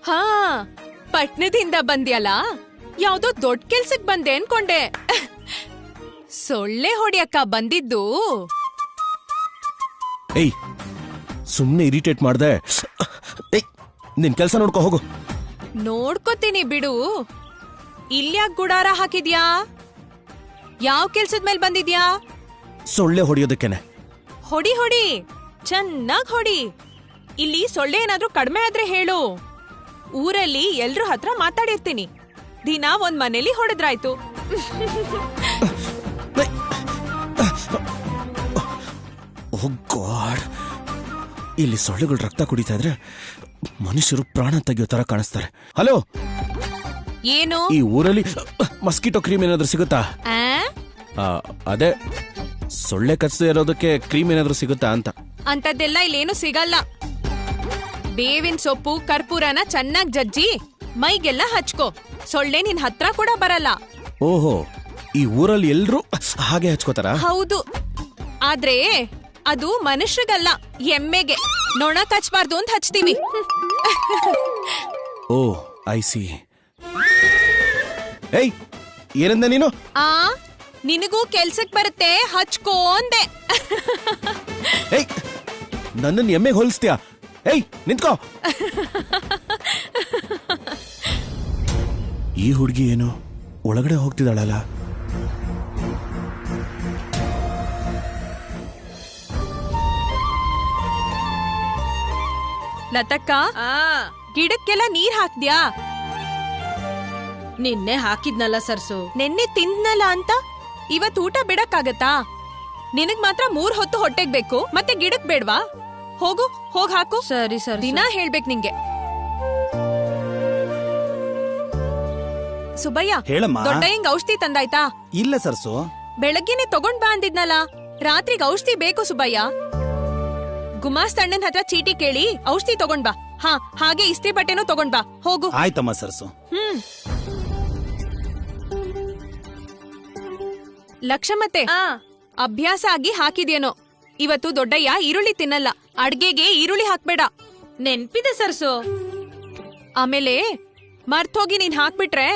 ಹಾ, ಪಟ್ನದಿಂದ ಬಂದ್ಯಲ್ಲ, ಯಾವ್ದೋ ದೊಡ್ಡ ಕೆಲ್ಸಕ್ ಬಂದೆ ಅನ್ಕೊಂಡೆ. ಸೊಳ್ಳೆ ಹೊಡಿಯಕ್ಕ ಬಂದಿದ್ದು. ಏಯ್, ಸುಮ್ನೆ ಇರಿಟೇಟ್ ಮಾಡ್ದೆ. ಏಯ್, ನಿನ್ ಕೆಲ್ಸ ನೋಡ್ಕೊ ಹೋಗು. ನೋಡ್ಕೋತೀನಿ ಬಿಡು. ಇಲ್ಯಾಕ್ ಗುಡಾರ ಹಾಕಿದ್ಯಾ? ಯಾವ ಕೆಲ್ಸದ ಮೇಲ್ ಬಂದಿದ್ಯಾ? ಸೊಳ್ಳೆ ಹೊಡಿಯೋದಕ್ಕೇನೆ. ಹೊಡಿ ಹೊಡಿ, ಚೆನ್ನಾಗ್ ಹೊಡಿ. ಇಲ್ಲಿ ಸೊಳ್ಳೆ ಏನಾದ್ರೂ ಕಡಿಮೆ ಆದ್ರೆ ಹೇಳು. ಊರಲ್ಲಿ ಎಲ್ರ ಹತ್ರ ಮಾತಾಡಿರ್ತೀನಿ. ದಿನ ಒಂದ್ ಮನೇಲಿ ಹೊಡೆದ್ರಾಯ್ತು. ಓ ಗಾಡ್, ಇಲ್ಲಿ ಸೊಳ್ಳೆಗಳು ರಕ್ತ ಕುಡಿತಾ ಇದ್ರೆ ಮನುಷ್ಯರು ಪ್ರಾಣ ತೆಗೆಯೋ ತರ ಕಾಣಿಸ್ತಾರೆ. ಹಲೋ, ಏನು? ಈ ಊರಲ್ಲಿ ಮಸ್ಕಿಟೋ ಕ್ರೀಮ್ ಏನಾದ್ರೂ ಸಿಗುತ್ತಾ? ಅದೇ ಸೊಳ್ಳೆ ಕಚ್ಚದೆ ಇರೋದಕ್ಕೆ ಕ್ರೀಮ್ ಏನಾದ್ರೂ ಸಿಗುತ್ತಾ ಅಂತ. ಅಂತದ್ದೆಲ್ಲ ಇಲ್ಲೇನು ಸಿಗಲ್ಲ. ಬೇವಿನ ಸೊಪ್ಪು ಕರ್ಪೂರನ ಚೆನ್ನಾಗ್ ಜಜ್ಜಿ ಮೈಗೆಲ್ಲ ಹಚ್ಕೋ. ಸೊಳ್ಳೆ ನಿನ್ ಹತ್ರ ಕೂಡ ಬರಲ್ಲ. ಓಹೋ, ಈ ಊರಲ್ಲಿ ಎಲ್ರೂ ಹಾಗೆ ಹಚ್ಕೋತಾರ? ಹೌದು, ಆದ್ರೆ ಅದು ಮನುಷ್ಯಗಲ್ಲ, ಎಮ್ಮೆಗೆ. ನೊಣ ಕಚ್ಬಾರ್ದು ಅಂತ ಹಚ್ತೀವಿ. ಓ, ಐ ಸಿ. ಏಯ್, ಏನಂದ ನೀನು? ನಿನಗೂ ಕೆಲ್ಸಕ್ ಬರುತ್ತೆ, ಹಚ್ಕೋ ಅಂದೆ. ಏಯ್, ನನ್ನನ್ನು ಎಮ್ಮೆಗೆ ಹೋಲಿಸ್ತೀಯಾ? ಏಯ್, ನಿಂತ್ಕೋ. ಈ ಹುಡುಗಿ ಏನು ಒಳಗಡೆ ಹೋಗ್ತಿದ್ದಾಳಲ್ಲ? ಲತಕ್ಕ, ಗಿಡಕ್ಕೆಲ್ಲ ನೀರ್ ಹಾಕ್ದ್ಯಾ? ನಿನ್ನೆ ಹಾಕಿದ್ನಲ್ಲ ಸರ್ಸು. ನೆನ್ನೆ ತಿನ್ನಲ್ಲ ಅಂತ ಇವತ್ ಊಟ ಬಿಡಕ್ಕಾಗತ್ತಾ? ನಿನಗ್ ಮಾತ್ರ 3 ಹೊತ್ತು ಹೊಟ್ಟೆಗ್ ಬೇಕು, ಮತ್ತೆ ಗಿಡಕ್ ಬೇಡ್ವಾ? ಹೋಗು, ಹೋಗ್ ಹಾಕು. ಸರಿ ಸರ್, ದಿನ ಹೇಳ್ಬೇಕು ನಿಂಗೆ. ಸುಬ್ಬಯ್ಯ, ಹೇಳಮ್ಮ. ದೊಡ್ಡ ಹಿಂಗ್ ಔಷಧಿ ತಂದಾಯ್ತಾ? ಇಲ್ಲ ಸರ್ಸು. ಬೆಳಗ್ಗೆನೆ ತಗೊಂಡ್ ಬಾ ಅಂದಿದ್ನಲ್ಲ. ರಾತ್ರಿಗ್ ಔಷಧಿ ಬೇಕು ಸುಬ್ಬಯ್ಯ. ಗುಮಾಸ್ತಣ್ಣನ್ ಹತ್ರ ಚೀಟಿ ಕೇಳಿ ಔಷಧಿ ತಗೊಂಡ್ ಬಾ. ಹಾ, ಹಾಗೆ ಇಸ್ತ್ರಿ ಬಟ್ಟೆನೂ ತಗೊಂಡ್ ಬಾ. ಹೋಗು. ಆಯ್ತಮ್ಮ ಸರ್ಸು. ಲಕ್ಷಮತ್ತೆ, ಅಭ್ಯಾಸ ಆಗಿ ಹಾಕಿದ್ಯೇನೋ. ಇವತ್ತು ದೊಡ್ಡಯ್ಯ ಈರುಳ್ಳಿ ತಿನ್ನಲ್ಲ. ಅಡ್ಗೆಗೆ ಈರುಳ್ಳಿ ಹಾಕ್ಬೇಡ. ನೆನ್ಪಿದೆ ಸರ್ಸು. ಆಮೇಲೆ ಮರ್ತೋಗಿ ನೀನ್ ಹಾಕ್ಬಿಟ್ರೆ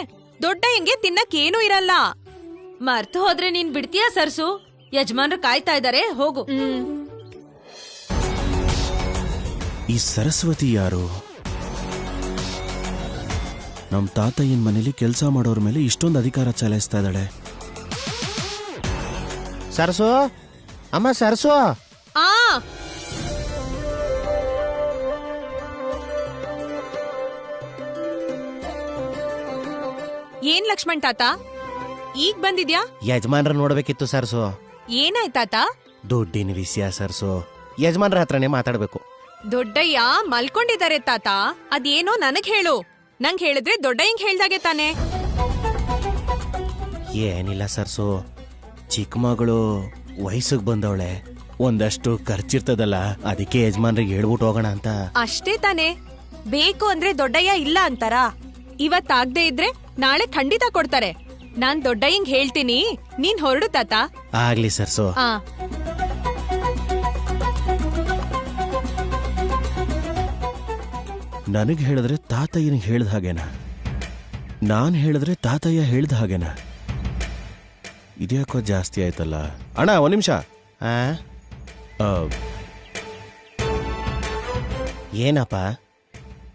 ದೊಡ್ಡಯ್ಯಂಗೆ ತಿನ್ನಕ್ ಏನೂ ಇರಲ್ಲ. ಮರ್ತು ಹೋದ್ರೆ ನೀನ್ ಬಿಡ್ತೀಯಾ ಸರ್ಸು? ಯಜಮಾನ್ರು ಕಾಯ್ತಾ ಇದಾರೆ, ಹೋಗು. ಈ ಸರಸ್ವತಿ ಯಾರು? ನಮ್ ತಾತಯ್ಯನ ಮನೇಲಿ ಕೆಲಸ ಮಾಡೋರ್ ಮೇಲೆ ಇಷ್ಟೊಂದು ಅಧಿಕಾರ ಚಲಾಯಿಸ್ತಾ ಇದ್ದಾಳೆ. ಸರಸು, ಅಮ್ಮ ಸರಸು. ಏನ್ ಲಕ್ಷ್ಮಣ್ ತಾತ, ಈಗ್ ಬಂದಿದ್ಯಾ? ಯಜಮಾನ್ರ ನೋಡ್ಬೇಕಿತ್ತು ಸರಸು. ಏನಾಯ್ತಾತ? ದುಡ್ಡಿನ ವಿಷಯ ಸರಸು. ಯಜಮಾನ್ರ ಹತ್ರನೇ ಮಾತಾಡ್ಬೇಕು. ದೊಡ್ಡಯ್ಯ ಮಲ್ಕೊಂಡಿದ್ದಾರೆ ತಾತ. ಅದೇನೋ ನನಗ್ ಹೇಳು. ನಂಗ್ ಹೇಳಿದ್ರೆ ದೊಡ್ಡಯ್ಯಂಗ್ ಹೇಳ್ದಾಗೆ ತಾನೆ. ಏನಿಲ್ಲ ಸರ್ಸು, ಚಿಕ್ಕ ಮಗಳು ವಯಸ್ಸಿಗೆ ಬಂದವಳೆ. ಒಂದಷ್ಟು ಖರ್ಚಿರ್ತದಲ್ಲ, ಅದಕ್ಕೆ ಯಜಮಾನ್ರಿಗೆ ಹೇಳ್ಬಿಟ್ಟು ಹೋಗೋಣ ಅಂತ. ಅಷ್ಟೇ ತಾನೆ. ಬೇಕು ಅಂದ್ರೆ ದೊಡ್ಡಯ್ಯ ಇಲ್ಲ ಅಂತಾರ? ಇವತ್ತಾಗ್ದೇ ಇದ್ರೆ ನಾಳೆ ಖಂಡಿತ ಕೊಡ್ತಾರೆ. ನಾನ್ ದೊಡ್ಡಯ್ಯಂಗ್ ಹೇಳ್ತೀನಿ, ನೀನ್ ಹೊರಡು ತಾತ. ಆಗ್ಲಿ ಸರ್ಸು. ನನಗ್ ಹೇಳಿದ್ರೆ ತಾತಯ್ಯನಿಗೆ ಹೇಳ್ದ ಹಾಗೇನಾ? ನಾನ್ ಹೇಳಿದ್ರೆ ತಾತಯ್ಯ ಹೇಳ್ದ ಹಾಗೇನಾ? ಇದ್ಯಾಕೋ ಜಾಸ್ತಿ ಆಯ್ತಲ್ಲ. ಅಣ್ಣ, 1 ನಿಮಿಷ. ಏನಪ್ಪ?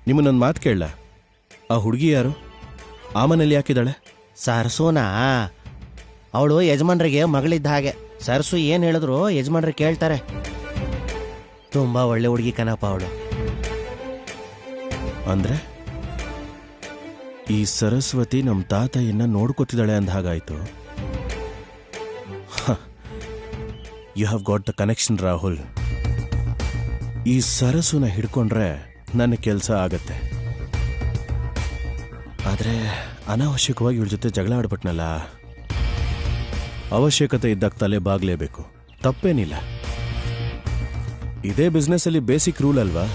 ನಿಮ್ಮನ್ನೊಂದು ಮಾತು ಕೇಳಲ್ಲ? ಆ ಹುಡುಗಿ ಯಾರು? ಆ ಮನೇಲಿ ಯಾಕಿದ್ದಾಳೆ? ಸರಸುನಾ? ಅವಳು ಯಜಮಾನ್ರಿಗೆ ಮಗಳಿದ್ದ ಹಾಗೆ. ಸರಸು ಏನ್ ಹೇಳಿದ್ರು ಯಜಮಾನ್ರಿಗೆ ಕೇಳ್ತಾರೆ. ತುಂಬಾ ಒಳ್ಳೆ ಹುಡುಗಿ ಕಣಪ್ಪ ಅವಳು. ಅಂದ್ರೆ ಈ ಸರಸ್ವತಿ ನಮ್ ತಾತಯ್ಯನ್ನ ನೋಡ್ಕೊತಿದ್ದಾಳೆ ಅಂದ ಹಾಗಾಯ್ತು. You have got the connection Rahul. ಈ ಸರಸುನ ಹಿಡ್ಕೊಂಡ್ರೆ ನನ್ನ ಕೆಲಸ ಆಗತ್ತೆ. ಆದ್ರೆ ಅನಾವಶ್ಯಕವಾಗಿ ಇವಳ ಜೊತೆ ಜಗಳ ಆಡ್ಬಿಟ್ನಲ್ಲ. ಅವಶ್ಯಕತೆ ಇದ್ದಾಗ ತಲೆ ಬಾಗ್ಲೇಬೇಕು, ತಪ್ಪೇನಿಲ್ಲ. ಇದೇ ಬಿಸ್ನೆಸ್ ಅಲ್ಲಿ ಬೇಸಿಕ್ ರೂಲ್ ಅಲ್ವಾ?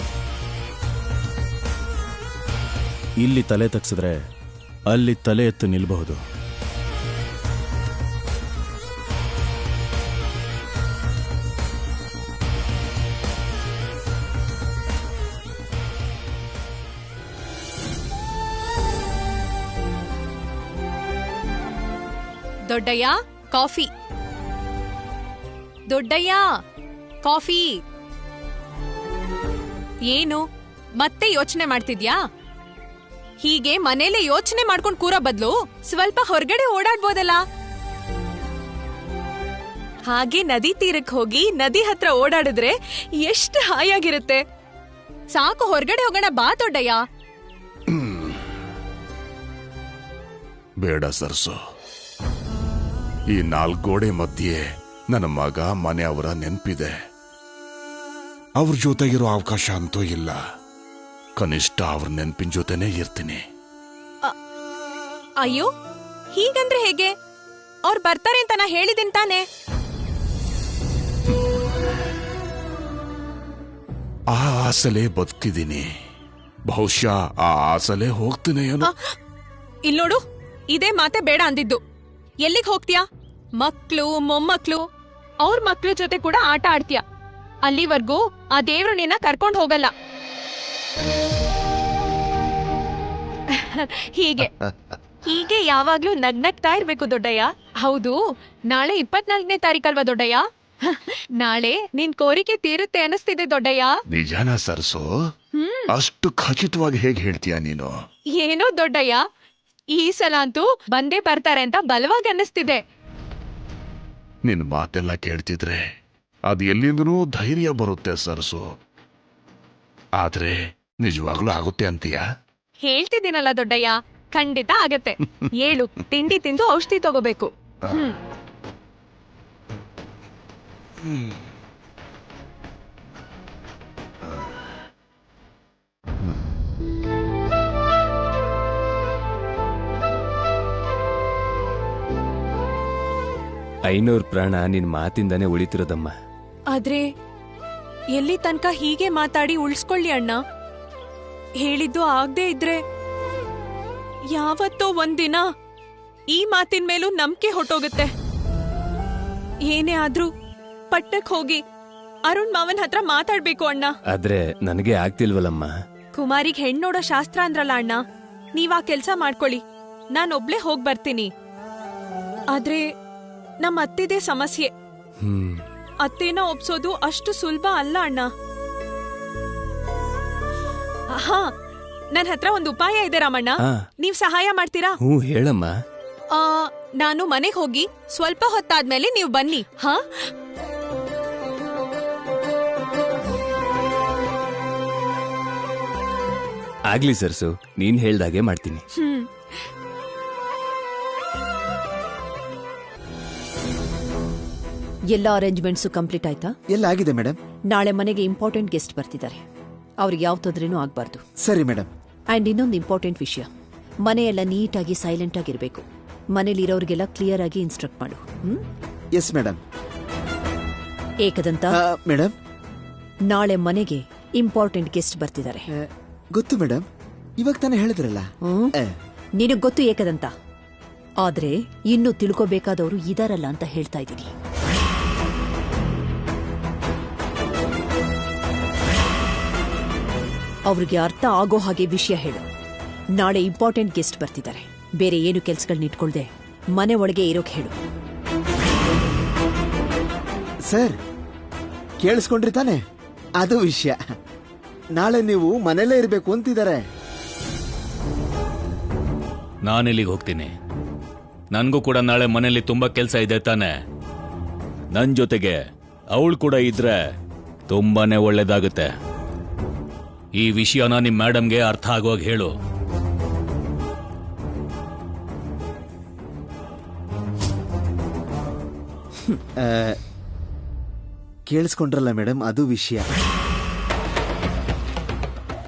ಇಲ್ಲಿ ತಲೆ ತಗ್ಸಿದ್ರೆ ಅಲ್ಲಿ ತಲೆ ಎತ್ತು ನಿಲ್ಬಹುದು. ದೊಡ್ಡಯ್ಯ ಕಾಫಿ. ದೊಡ್ಡಯ್ಯ ಕಾಫಿ. ಏನು ಮತ್ತೆ ಯೋಚನೆ ಮಾಡ್ತಿದ್ಯಾ? ಹೀಗೆ ಮನೇಲೆ ಯೋಚನೆ ಮಾಡ್ಕೊಂಡ್ ಕೂರೋ ಬದ್ಲು ಸ್ವಲ್ಪ ಹೊರಗಡೆ ಓಡಾಡ್ಬೋದಲ್ಲ. ಹಾಗೆ ನದಿ ತೀರಕ್ಕೆ ಹೋಗಿ ನದಿ ಹತ್ರ ಓಡಾಡಿದ್ರೆ ಎಷ್ಟು ಹಾಯಾಗಿರುತ್ತೆ. ಸಾಕು, ಹೊರಗಡೆ ಹೋಗೋಣ ಬಾ ದೊಡ್ಡಯ್ಯ. ಬೇಡ ಸರ್ಸು, ಈ 4 ಗೋಡೆ ಮಧ್ಯೆ ನನ್ನ ಮಗ ಮನೆಯವರ ನೆನ್ಪಿದೆ. ಅವ್ರ ಜೊತೆಗಿರೋ ಅವಕಾಶ ಅಂತೂ ಇಲ್ಲ. ಕನಿಷ್ಠ ಅವ್ರ ನೆನ್ಪಿನ ಜೊತೆನೇ ಇರ್ತೀನಿ. ಅಯ್ಯೋ, ಹೀಗಂದ್ರೆ ಹೇಗೆ? ಅವ್ರು ಬರ್ತಾರೆ ಅಂತ ನಾ ಹೇಳಿದಿನ್ ತಾನೆ. ಆ ಆಸಲೆ ಬದುಕಿದ್ದೀನಿ. ಬಹುಶಃ ಆ ಆಸಲೆ ಹೋಗ್ತೀನಿ ಏನೋ. ಇಲ್ನೋಡು, ಇದೇ ಮಾತೆ ಬೇಡ ಅಂದಿದ್ದು. ಎಲ್ಲಿಗ್ ಹೋಗ್ತೀಯಾ? ಮಕ್ಳು ಮೊಮ್ಮಕ್ಳು ಅವ್ರ ಮಕ್ಳ ಜೊತೆ ಕೂಡ ಆಟ ಆಡ್ತೀಯ. ಅಲ್ಲಿವರೆಗೂ ಆ ದೇವ್ರು ನಿನ್ನ ಕರ್ಕೊಂಡ್ ಹೋಗಲ್ಲ. ಹೀಗೆ ಯಾವಾಗ್ಲೂ ನಗ್ನಗ್ತಾ ಇರ್ಬೇಕು ದೊಡ್ಡಯ್ಯ. ಹೌದು, ನಾಳೆ 24ನೇ ತಾರೀಕಲ್ವಾ ದೊಡ್ಡಯ್ಯ? ನಾಳೆ ನಿನ್ ಕೋರಿಕೆ ತೀರುತ್ತೆ ಅನಿಸ್ತಿದೆ ದೊಡ್ಡಯ್ಯ. ನಿಜಾನ ಸರ್ಸು? ಅಷ್ಟು ಖಚಿತವಾಗಿ ಹೇಗೆ ಹೇಳ್ತೀಯ ನೀನು? ಏನೋ ದೊಡ್ಡಯ್ಯ, ಈ ಸಲ ಅಂತೂ ಬಂದೇ ಬರ್ತಾರೆ ಅಂತ ಬಲವಾಗಿ ಅನ್ನಿಸ್ತಿದೆ. ನಿನ್ ಮಾತೆಲ್ಲ ಕೇಳ್ತಿದ್ರೆ ಅದು ಎಲ್ಲಿಂದನೂ ಧೈರ್ಯ ಬರುತ್ತೆ ಸರ್ಸು. ಆದ್ರೆ ನಿಜವಾಗ್ಲೂ ಆಗುತ್ತೆ ಅಂತೀಯ? ಹೇಳ್ತಿದ್ದೀನಲ್ಲ ದೊಡ್ಡಯ್ಯ, ಖಂಡಿತ ಆಗತ್ತೆ. ಏಳು, ತಿಂಡಿ ತಿಂದು ಔಷಧಿ ತಗೋಬೇಕು. ಐನೂರು ಪ್ರಾಣ ನಿನ್ ಮಾತಿಂದಾನೇ ಉಳಿತಿರೋದಮ್ಮ. ಆದ್ರೆ ಎಲ್ಲಿ ತನಕ ಹೀಗೆ ಮಾತಾಡಿ ಉಳಿಸ್ಕೊಳ್ಳಿ ಅಣ್ಣ. ಹೇಳಿದ್ದು ಆಗದೆ ಇದ್ರೆ ಯಾವತ್ತೋ ಒಂದಿನ ಈ ಮಾತಿನ ಮೇಲೂ ನಂಬಿಕೆ ಹೊಟ್ಟೋಗುತ್ತೆ. ಏನೇ ಆದ್ರೂ ಪಟ್ಟಕ್ ಹೋಗಿ ಅರುಣ್ ಮಾವನ್ ಹತ್ರ ಮಾತಾಡ್ಬೇಕು ಅಣ್ಣ. ಆದ್ರೆ ನನಗೆ ಆಗ್ತಿಲ್ವಲ್ಲಮ್ಮ. ಕುಮಾರಿಗ್ ಹೆಣ್ ನೋಡೋ ಶಾಸ್ತ್ರ ಅಂದ್ರಲ್ಲ ಅಣ್ಣ, ನೀವಾ ಕೆಲ್ಸ ಮಾಡ್ಕೊಳ್ಳಿ, ನಾನೊಬ್ಳೆ ಹೋಗ್ ಬರ್ತೀನಿ. ಆದ್ರೆ ನಮ್ಮ ಅತ್ತೆದೇ ಸಮಸ್ಯೆ. ಅತ್ತೇನ ಒಪ್ಸೋದು ಅಷ್ಟು ಸುಲಭ ಅಲ್ಲ ಅಣ್ಣ. ಹಾ, ನನ್ ಹತ್ರ ಒಂದು ಉಪಾಯ ಇದೆ ರಾಮಣ್ಣ. ನೀವ್ ಸಹಾಯ ಮಾಡ್ತೀರಾ? ಹೇಳಮ್ಮ. ನಾನು ಮನೆಗ್ ಹೋಗಿ ಸ್ವಲ್ಪ ಹೊತ್ತಾದ್ಮೇಲೆ ನೀವು ಬನ್ನಿ. ಹಾ, ಆಗ್ಲಿ ಸರ್ಸು, ನೀನ್ ಹೇಳ್ದಾಗೆ ಮಾಡ್ತೀನಿ. ಎಲ್ಲ ಅರೇಂಜ್ಮೆಂಟ್ಸು ಕಂಪ್ಲೀಟ್ ಆಯ್ತಾ? ಎಲ್ಲ ಆಗಿದೆ ಮೇಡಮ್. ನಾಳೆ ಮನೆಗೆ ಇಂಪಾರ್ಟೆಂಟ್ ಗೆಸ್ಟ್ ಬರ್ತಿದ್ದಾರೆ. ಅವ್ರಿಗೆ ಯಾವ ತೊಂದ್ರೆನೂ ಆಗ್ಬಾರ್ದು. ಸರಿ ಮೇಡಮ್. ಅಂಡ್ ಇನ್ನೊಂದು ಇಂಪಾರ್ಟೆಂಟ್ ವಿಷಯ, ಮನೆಯೆಲ್ಲ ನೀಟಾಗಿ ಸೈಲೆಂಟ್ ಆಗಿರ್ಬೇಕು. ಮನೇಲಿ ಇರೋರಿಗೆಲ್ಲ ಕ್ಲಿಯರ್ ಆಗಿ ಇನ್ಸ್ಟ್ರಕ್ಟ್ ಮಾಡು. Yes madam. ಏಕದಂತ ಮೇಡಮ್, ನಾಳೆ ಮನೆಗೆ ಇಂಪಾರ್ಟೆಂಟ್ ಗೆಸ್ಟ್ ಬರ್ತಿದ್ದಾರೆ. ಗೊತ್ತು ಮೇಡಮ್, ಇವಾಗ ತಾನೇ ಹೇಳಿದ್ರಲ್ಲ. ನಿನಗ್ ಗೊತ್ತು ಏಕದಂತ, ಆದ್ರೆ ಇನ್ನು ತಿಳ್ಕೋಬೇಕಾದವರು ಇದಾರಲ್ಲ ಅಂತ ಹೇಳ್ತಾ ಇದ್ದೀನಿ. ಅವ್ರಿಗೆ ಅರ್ಥ ಆಗೋ ಹಾಗೆ ವಿಷಯ ಹೇಳು. ನಾಳೆ ಇಂಪಾರ್ಟೆಂಟ್ ಗೆಸ್ಟ್ ಬರ್ತಿದ್ದಾರೆ. ಬೇರೆ ಏನು ಕೆಲ್ಸಗಳನ್ನ ಇಟ್ಕೊಳ್ದೆ ಮನೆ ಒಳಗೆ ಇರೋಕ್ ಹೇಳು. ಸರ್, ಕೇಳಿಸ್ಕೊಂಡ್ರಿ ತಾನೆ? ಅದು ವಿಷಯ. ನಾಳೆ ನೀವು ಮನೇಲೇ ಇರಬೇಕು ಅಂತಿದ್ದಾರೆ. ನಾನೆಲ್ಲಿಗೆ ಹೋಗ್ತೀನಿ? ನನ್ಗೂ ಕೂಡ ನಾಳೆ ಮನೇಲಿ ತುಂಬಾ ಕೆಲ್ಸ ಇದೆ ತಾನೆ. ನನ್ ಜೊತೆಗೆ ಅವಳು ಕೂಡ ಇದ್ರೆ ತುಂಬಾನೇ ಒಳ್ಳೇದಾಗುತ್ತೆ. ಈ ವಿಷಯನ ನಿಮ್ ಮೇಡಮ್ಗೆ ಅರ್ಥ ಆಗೋವಾಗ ಹೇಳು. ಕೇಳಿಸ್ಕೊಂಡ್ರಲ್ಲ ಮೇಡಮ್, ಅದು ವಿಷಯ.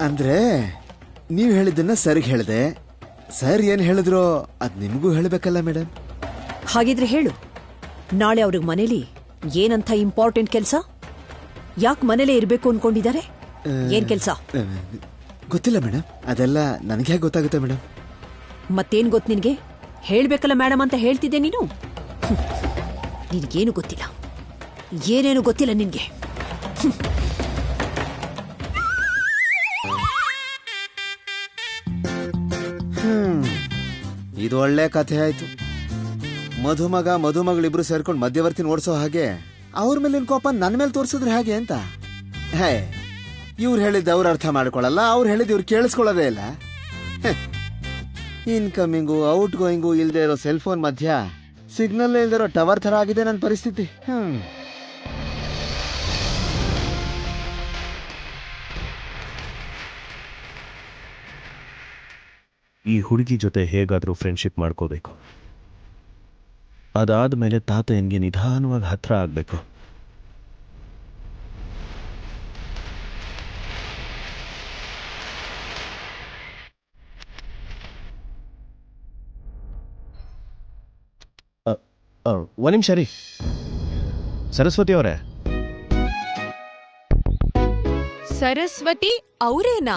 ಅಂದ್ರೆ ನೀವು ಹೇಳಿದ್ದನ್ನ ಸರಿಗೆ ಹೇಳಿದೆ. ಸರ್ ಏನ್ ಹೇಳಿದ್ರೋ ಅದ್ ನಿಮಗೂ ಹೇಳಬೇಕಲ್ಲ ಮೇಡಮ್. ಹಾಗಿದ್ರೆ ಹೇಳು, ನಾಳೆ ಅವ್ರಿಗೆ ಮನೇಲಿ ಏನಂತ ಇಂಪಾರ್ಟೆಂಟ್ ಕೆಲ್ಸ? ಯಾಕೆ ಮನೇಲೇ ಇರ್ಬೇಕು ಅನ್ಕೊಂಡಿದ್ದಾರೆ? ಏನ್ ಕೆಲ್ಸ? ಗೊತ್ತಿಲ್ಲ ಮೇಡಮ್, ಅದೆಲ್ಲ ನನಗೆ ಹೇಗೆ ಗೊತ್ತಾಗುತ್ತೆ ಮೇಡಮ್? ಮತ್ತೇನ್ ಗೊತ್ತು ನಿನ್ಗೆ? ಹೇಳ್ಬೇಕಲ್ಲ ಮೇಡಮ್ ಅಂತ ಹೇಳ್ತಿದ್ದೆ ನೀನು. ನಿನ್ಗೇನು ಗೊತ್ತಿಲ್ಲ, ಏನೇನು ಗೊತ್ತಿಲ್ಲ ನಿನ್ಗೆ. ಇದು ಒಳ್ಳೆ ಕಥೆ ಆಯ್ತು. ಮಧುಮಗಳಿಬ್ರು ಸೇರ್ಕೊಂಡು ಮಧ್ಯವರ್ತಿನ ಓಡಿಸೋ ಹಾಗೆ ಅವ್ರ ಮೇಲಿನ ಕೋಪ ನನ್ನ ಮೇಲೆ ತೋರಿಸಿದ್ರೆ ಹಾಗೆ ಅಂತ. ಹೇ, ಇವ್ರು ಹೇಳಿದ್ದು ಅವ್ರು ಅರ್ಥ ಮಾಡ್ಕೊಳಲ್ಲ, ಅವ್ರು ಹೇಳಿದ್ದು ಇವ್ರು ಕೇಳಿಸ್ಕೊಳ್ಳೋದೇ ಇಲ್ಲ. ಇನ್ಕಮಿಂಗು ಔಟ್ ಗೋಯಿಂಗು ಇಲ್ದೇ ಇರೋ ಸೆಲ್ ಫೋನ್ ಮಧ್ಯ ಸಿಗ್ನಲ್ ಇಲ್ದೇ ಇರೋ ಟವರ್ ತರ ಆಗಿದೆ ನನ್ನ ಪರಿಸ್ಥಿತಿ. ಈ ಹುಡುಗಿ ಜೊತೆ ಹೇಗಾದರೂ ಫ್ರೆಂಡ್ಶಿಪ್ ಮಾಡ್ಕೋಬೇಕು. ಅದಾದ್ಮೇಲೆ ತಾತಯ್ಯನಿಗೆ ನಿಧಾನವಾಗಿ ಹತ್ರ ಆಗಬೇಕು. ಒಂದು ನಿಮಿಷ ರೀ ಸರಸ್ವತಿ ಅವರೇ. ಸರಸ್ವತಿ ಅವರೇನಾ?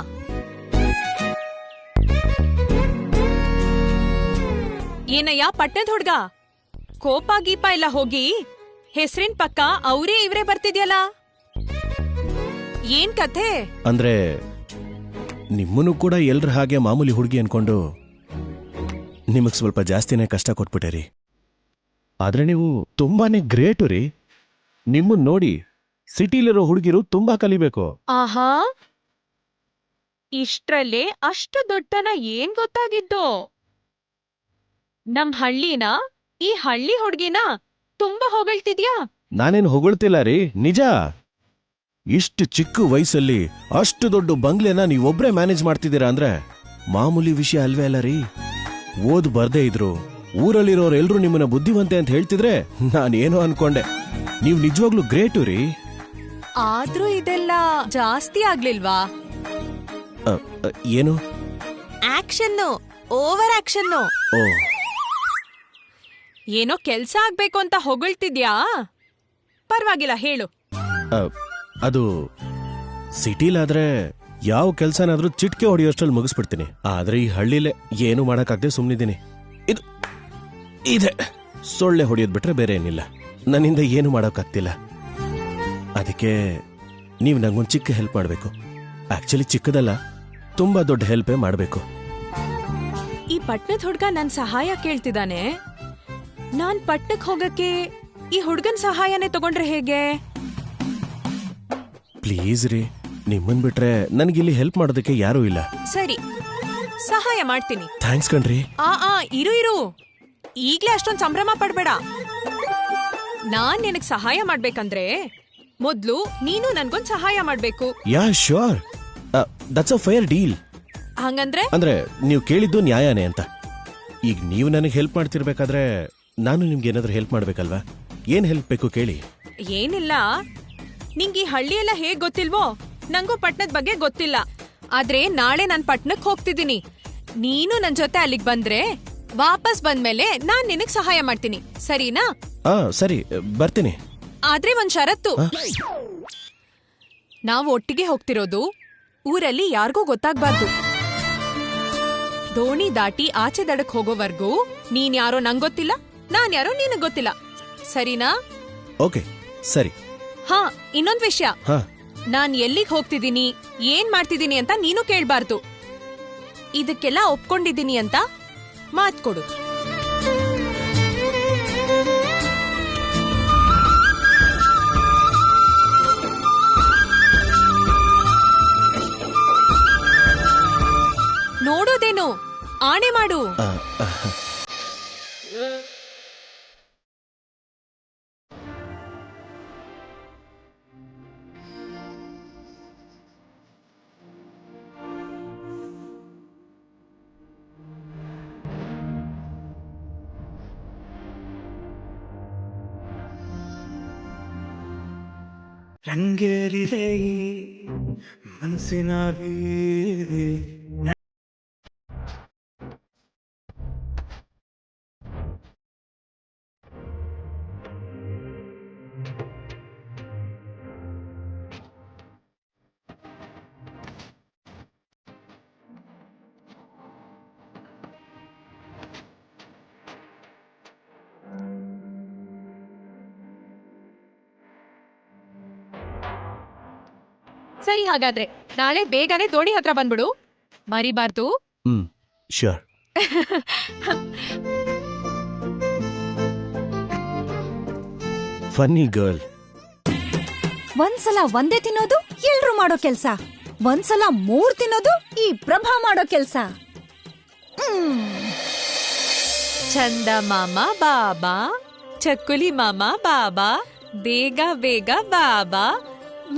ಏನಯ್ಯ ಪಟ್ಟಣದ ಹುಡ್ಗ, ಕೋಪ ಗೀಪ ಎಲ್ಲ ಹೋಗಿ ಹೆಸರಿನ ಪಕ್ಕ ಅವರೇ ಇವ್ರೇ ಬರ್ತಿದ್ಯಲ್ಲ, ಏನ್ ಕಥೆ? ಅಂದ್ರೆ ನಿಮ್ಮನ್ನು ಕೂಡ ಎಲ್ರ ಹಾಗೆ ಮಾಮೂಲಿ ಹುಡುಗಿ ಅನ್ಕೊಂಡು ನಿಮಗ್ ಸ್ವಲ್ಪ ಜಾಸ್ತಿನೇ ಕಷ್ಟ ಕೊಟ್ಬಿಟ್ಟೆ ರೀ. ಆದ್ರೆ ನೀವು ತುಂಬಾನೇ ಗ್ರೇಟು ರೀ. ನಿಮ್ಮನ್ನ ನೋಡಿ ಸಿಟಿಲಿರೋ ಹುಡುಗಿರು ತುಂಬಾ ಕಲಿಬೇಕು. ಆಹಾ, ಇಷ್ಟ್ರಲ್ಲೇ ಅಷ್ಟು ದೊಡ್ಡನ ಏನ್ ಗೊತ್ತಾಗಿದ್ದು? ನಮ್ ಹಳ್ಳಿನ, ಈ ಹಳ್ಳಿ ಹುಡ್ಗಿನ ತುಂಬಾ ಹೊಗಳ್ತಿದ್ಯಾ? ನಾನೇನು ಹೊಗಳ್ತಿಲ್ಲ ರೀ, ನಿಜ. ಇಷ್ಟು ಚಿಕ್ಕ ವಯಸ್ಸಲ್ಲಿ ಅಷ್ಟು ದೊಡ್ಡ ಬಂಗ್ಲೆನ ನೀವೊಬ್ರೇ ಮ್ಯಾನೇಜ್ ಮಾಡ್ತಿದ್ದೀರಾ ಅಂದ್ರೆ ಮಾಮೂಲಿ ವಿಷಯ ಅಲ್ವೇ ಅಲ್ಲ ರೀ. ಓದ್ ಬರ್ದೇ ಇದ್ರು ಊರಲ್ಲಿರೋರೆಲ್ರೂ ನಿಮ್ಮನ್ನ ಬುದ್ಧಿವಂತೆ ಅಂತ ಹೇಳ್ತಿದ್ರೆ ನಾನೇನೋ ಅನ್ಕೊಂಡೆ. ನೀವ್ ನಿಜವಾಗ್ಲೂ ಗ್ರೇಟು ರೀ. ಆದ್ರೂ ಇದೆಲ್ಲ ಜಾಸ್ತಿ ಆಗ್ಲಿಲ್ವಾ? ಏನು? ಆಕ್ಷನ್ನು, ಓವರ್ ಆಕ್ಷನ್ನು. ಓ, ಏನೋ ಕೆಲ್ಸ ಆಗ್ಬೇಕು ಅಂತ ಹೊಗಳ್ತಿದ್ಯಾ? ಪರವಾಗಿಲ್ಲ, ಹೇಳು. ಅದು ಸಿಟಿಲಾದ್ರೆ ಯಾವ ಕೆಲ್ಸನಾದ್ರೂ ಚಿಟ್ಕೆ ಹೊಡೆಯೋಷ್ಟ್ರಲ್ಲಿ ಮುಗಿಸ್ಬಿಡ್ತೀನಿ. ಆದ್ರೆ ಈ ಹಳ್ಳಿಲೇ ಏನು ಮಾಡಕ್ಕಾಗದೆ ಸುಮ್ಮನಿದ್ದೀನಿ. ಇದೆ ಸೊಳ್ಳೆ ಹೊಡೆಯೋದ್ ಬಿಟ್ರೆ ಬೇರೆ ಏನಿಲ್ಲ. ನನ್ನಿಂದ ಏನು ಮಾಡೋಕ್ಕಾಗ್ತಿಲ್ಲ. ಅದಕ್ಕೆ ನೀವು ನಂಗೊಂದು ಚಿಕ್ಕ ಹೆಲ್ಪ್ ಮಾಡಬೇಕು. ಆಕ್ಚುಲಿ ಚಿಕ್ಕದಲ್ಲ, ತುಂಬಾ ದೊಡ್ಡ ಹೆಲ್ಪೇ ಮಾಡಬೇಕು. ಈ ಪಟ್ನದ ಹುಡ್ಗ ನನ್ ಸಹಾಯ ಕೇಳ್ತಿದ್ದಾನೆ. ನಾನ್ ಪಟ್ನಕ್ ಹೋಗಕ್ಕೆ ಈ ಹುಡ್ಗನ್ ಸಹಾಯನೇ ತಗೊಂಡ್ರೆ ಹೇಗೆ? ಪ್ಲೀಸ್ ರೀ, ನಿಮ್ಮನ್ ಬಿಟ್ರೆ ನನಗಿಲ್ಲಿ ಹೆಲ್ಪ್ ಮಾಡೋದಕ್ಕೆ ಯಾರೂ ಇಲ್ಲ. ಸರಿ, ಸಹಾಯ ಮಾಡ್ತೀನಿ. ಥ್ಯಾಂಕ್ಸ್ ಕಣ್ರಿ. ಇರು, ಈಗ್ಲೇ ಅಷ್ಟೊಂದ್ ಸಂಭ್ರಮ ಪಡ್ಬೇಡ. ನಾನ್ ನಿನಗ್ ಸಹಾಯ ಮಾಡ್ಬೇಕಂದ್ರೆ ಮೊದ್ಲು ನೀನು ನನ್ಗೊಂದ್ ಸಹಾಯ ಮಾಡ್ಬೇಕು. Yeah sure, that's a fair deal. ಹಂಗಂದ್ರೆ? ಅಂದ್ರೆ ನೀವು ಕೇಳಿದ್ದು ನ್ಯಾಯನೇ ಅಂತ. ಈಗ ನೀವು ನನಗೆ ಹೆಲ್ಪ್ ಮಾಡ್ತಿರ್ಬೇಕಾದ್ರೆ ನಾನು ನಿಮ್ಗೆ ಏನಾದ್ರೂ ಹೆಲ್ಪ್ ಮಾಡ್ಬೇಕಲ್ವಾ? ಏನ್ ಹೆಲ್ಪ್ ಬೇಕು ಕೇಳಿ. ಏನಿಲ್ಲ, ನಿಂಗ್ ಈ ಹಳ್ಳಿ ಎಲ್ಲ ಹೇಗ್ ಗೊತ್ತಿಲ್ವೋ, ನಂಗೂ ಪಟ್ನದ ಬಗ್ಗೆ ಗೊತ್ತಿಲ್ಲ. ಆದ್ರೆ ನಾಳೆ ನಾನ್ ಪಟ್ನಕ್ ಹೋಗ್ತಿದ್ದೀನಿ. ನೀನು ನನ್ ಜೊತೆ ಅಲ್ಲಿಗ್ ಬಂದ್ರೆ ವಾಪಸ್ ಬಂದ್ಮೇಲೆ ನಾನ್ ನಿನಗ್ ಸಹಾಯ ಮಾಡ್ತೀನಿ, ಸರಿನಾ? ಸರಿ, ಬರ್ತೀನಿ. ಆದ್ರೆ ಒಂದ್ ಷರತ್ತು. ನಾವು ಒಟ್ಟಿಗೆ ಹೋಗ್ತಿರೋದು ಊರಲ್ಲಿ ಯಾರಿಗೂ ಗೊತ್ತಾಗ್ಬಾರ್ದು. ದೋಣಿ ದಾಟಿ ಆಚೆ ದಡಕ್ ಹೋಗೋವರ್ಗೂ ನೀನ್ ಯಾರೋ ನಂಗ್ ಗೊತ್ತಿಲ್ಲ, ನಾನ್ ಯಾರೋ ನಿನಗ್ ಗೊತ್ತಿಲ್ಲ, ಸರಿನಾ? ಓಕೆ, ಸರಿ. ಇನ್ನೊಂದ್ ವಿಷಯ, ನಾನ್ ಎಲ್ಲಿಗ್ ಹೋಗ್ತಿದ್ದೀನಿ, ಏನ್ ಮಾಡ್ತಿದ್ದೀನಿ ಅಂತ ನೀನು ಕೇಳ್ಬಾರ್ದು. ಇದಕ್ಕೆಲ್ಲ ಒಪ್ಕೊಂಡಿದ್ದೀನಿ ಅಂತ ಮಾತ್ ಕೊಡು. ನೋಡೋದೇನು, ಆಣೆ ಮಾಡು. ರಂಗೇರಿದೆ ಮನಸ್ಸಿನ ಬೀದಿ. ಸರಿ, ಹಾಗಾದ್ರೆ ನಾಳೆ ಬೇಗನೆ ದೋಣಿ ಹತ್ರ ಬಂದ್ಬಿಡು, ಮರಿಬಾರ್ದು. ಶ್ಯೂರ್. Funny girl. ಒಂದ್ಸಲ ಒಂದೇ ತಿನ್ನೋದು ಎಲ್ರು ಮಾಡೋ ಕೆಲ್ಸ, ಒಂದ್ಸಲ 3 ತಿನ್ನೋದು ಈ ಪ್ರಭಾ ಮಾಡೋ ಕೆಲ್ಸ. ಚಂದ ಮಾಮ ಬಾಬಾ, ಚಕ್ಕುಲಿ ಮಾಮ ಬಾಬಾ, ಬೇಗ ಬೇಗ ಬಾಬಾ,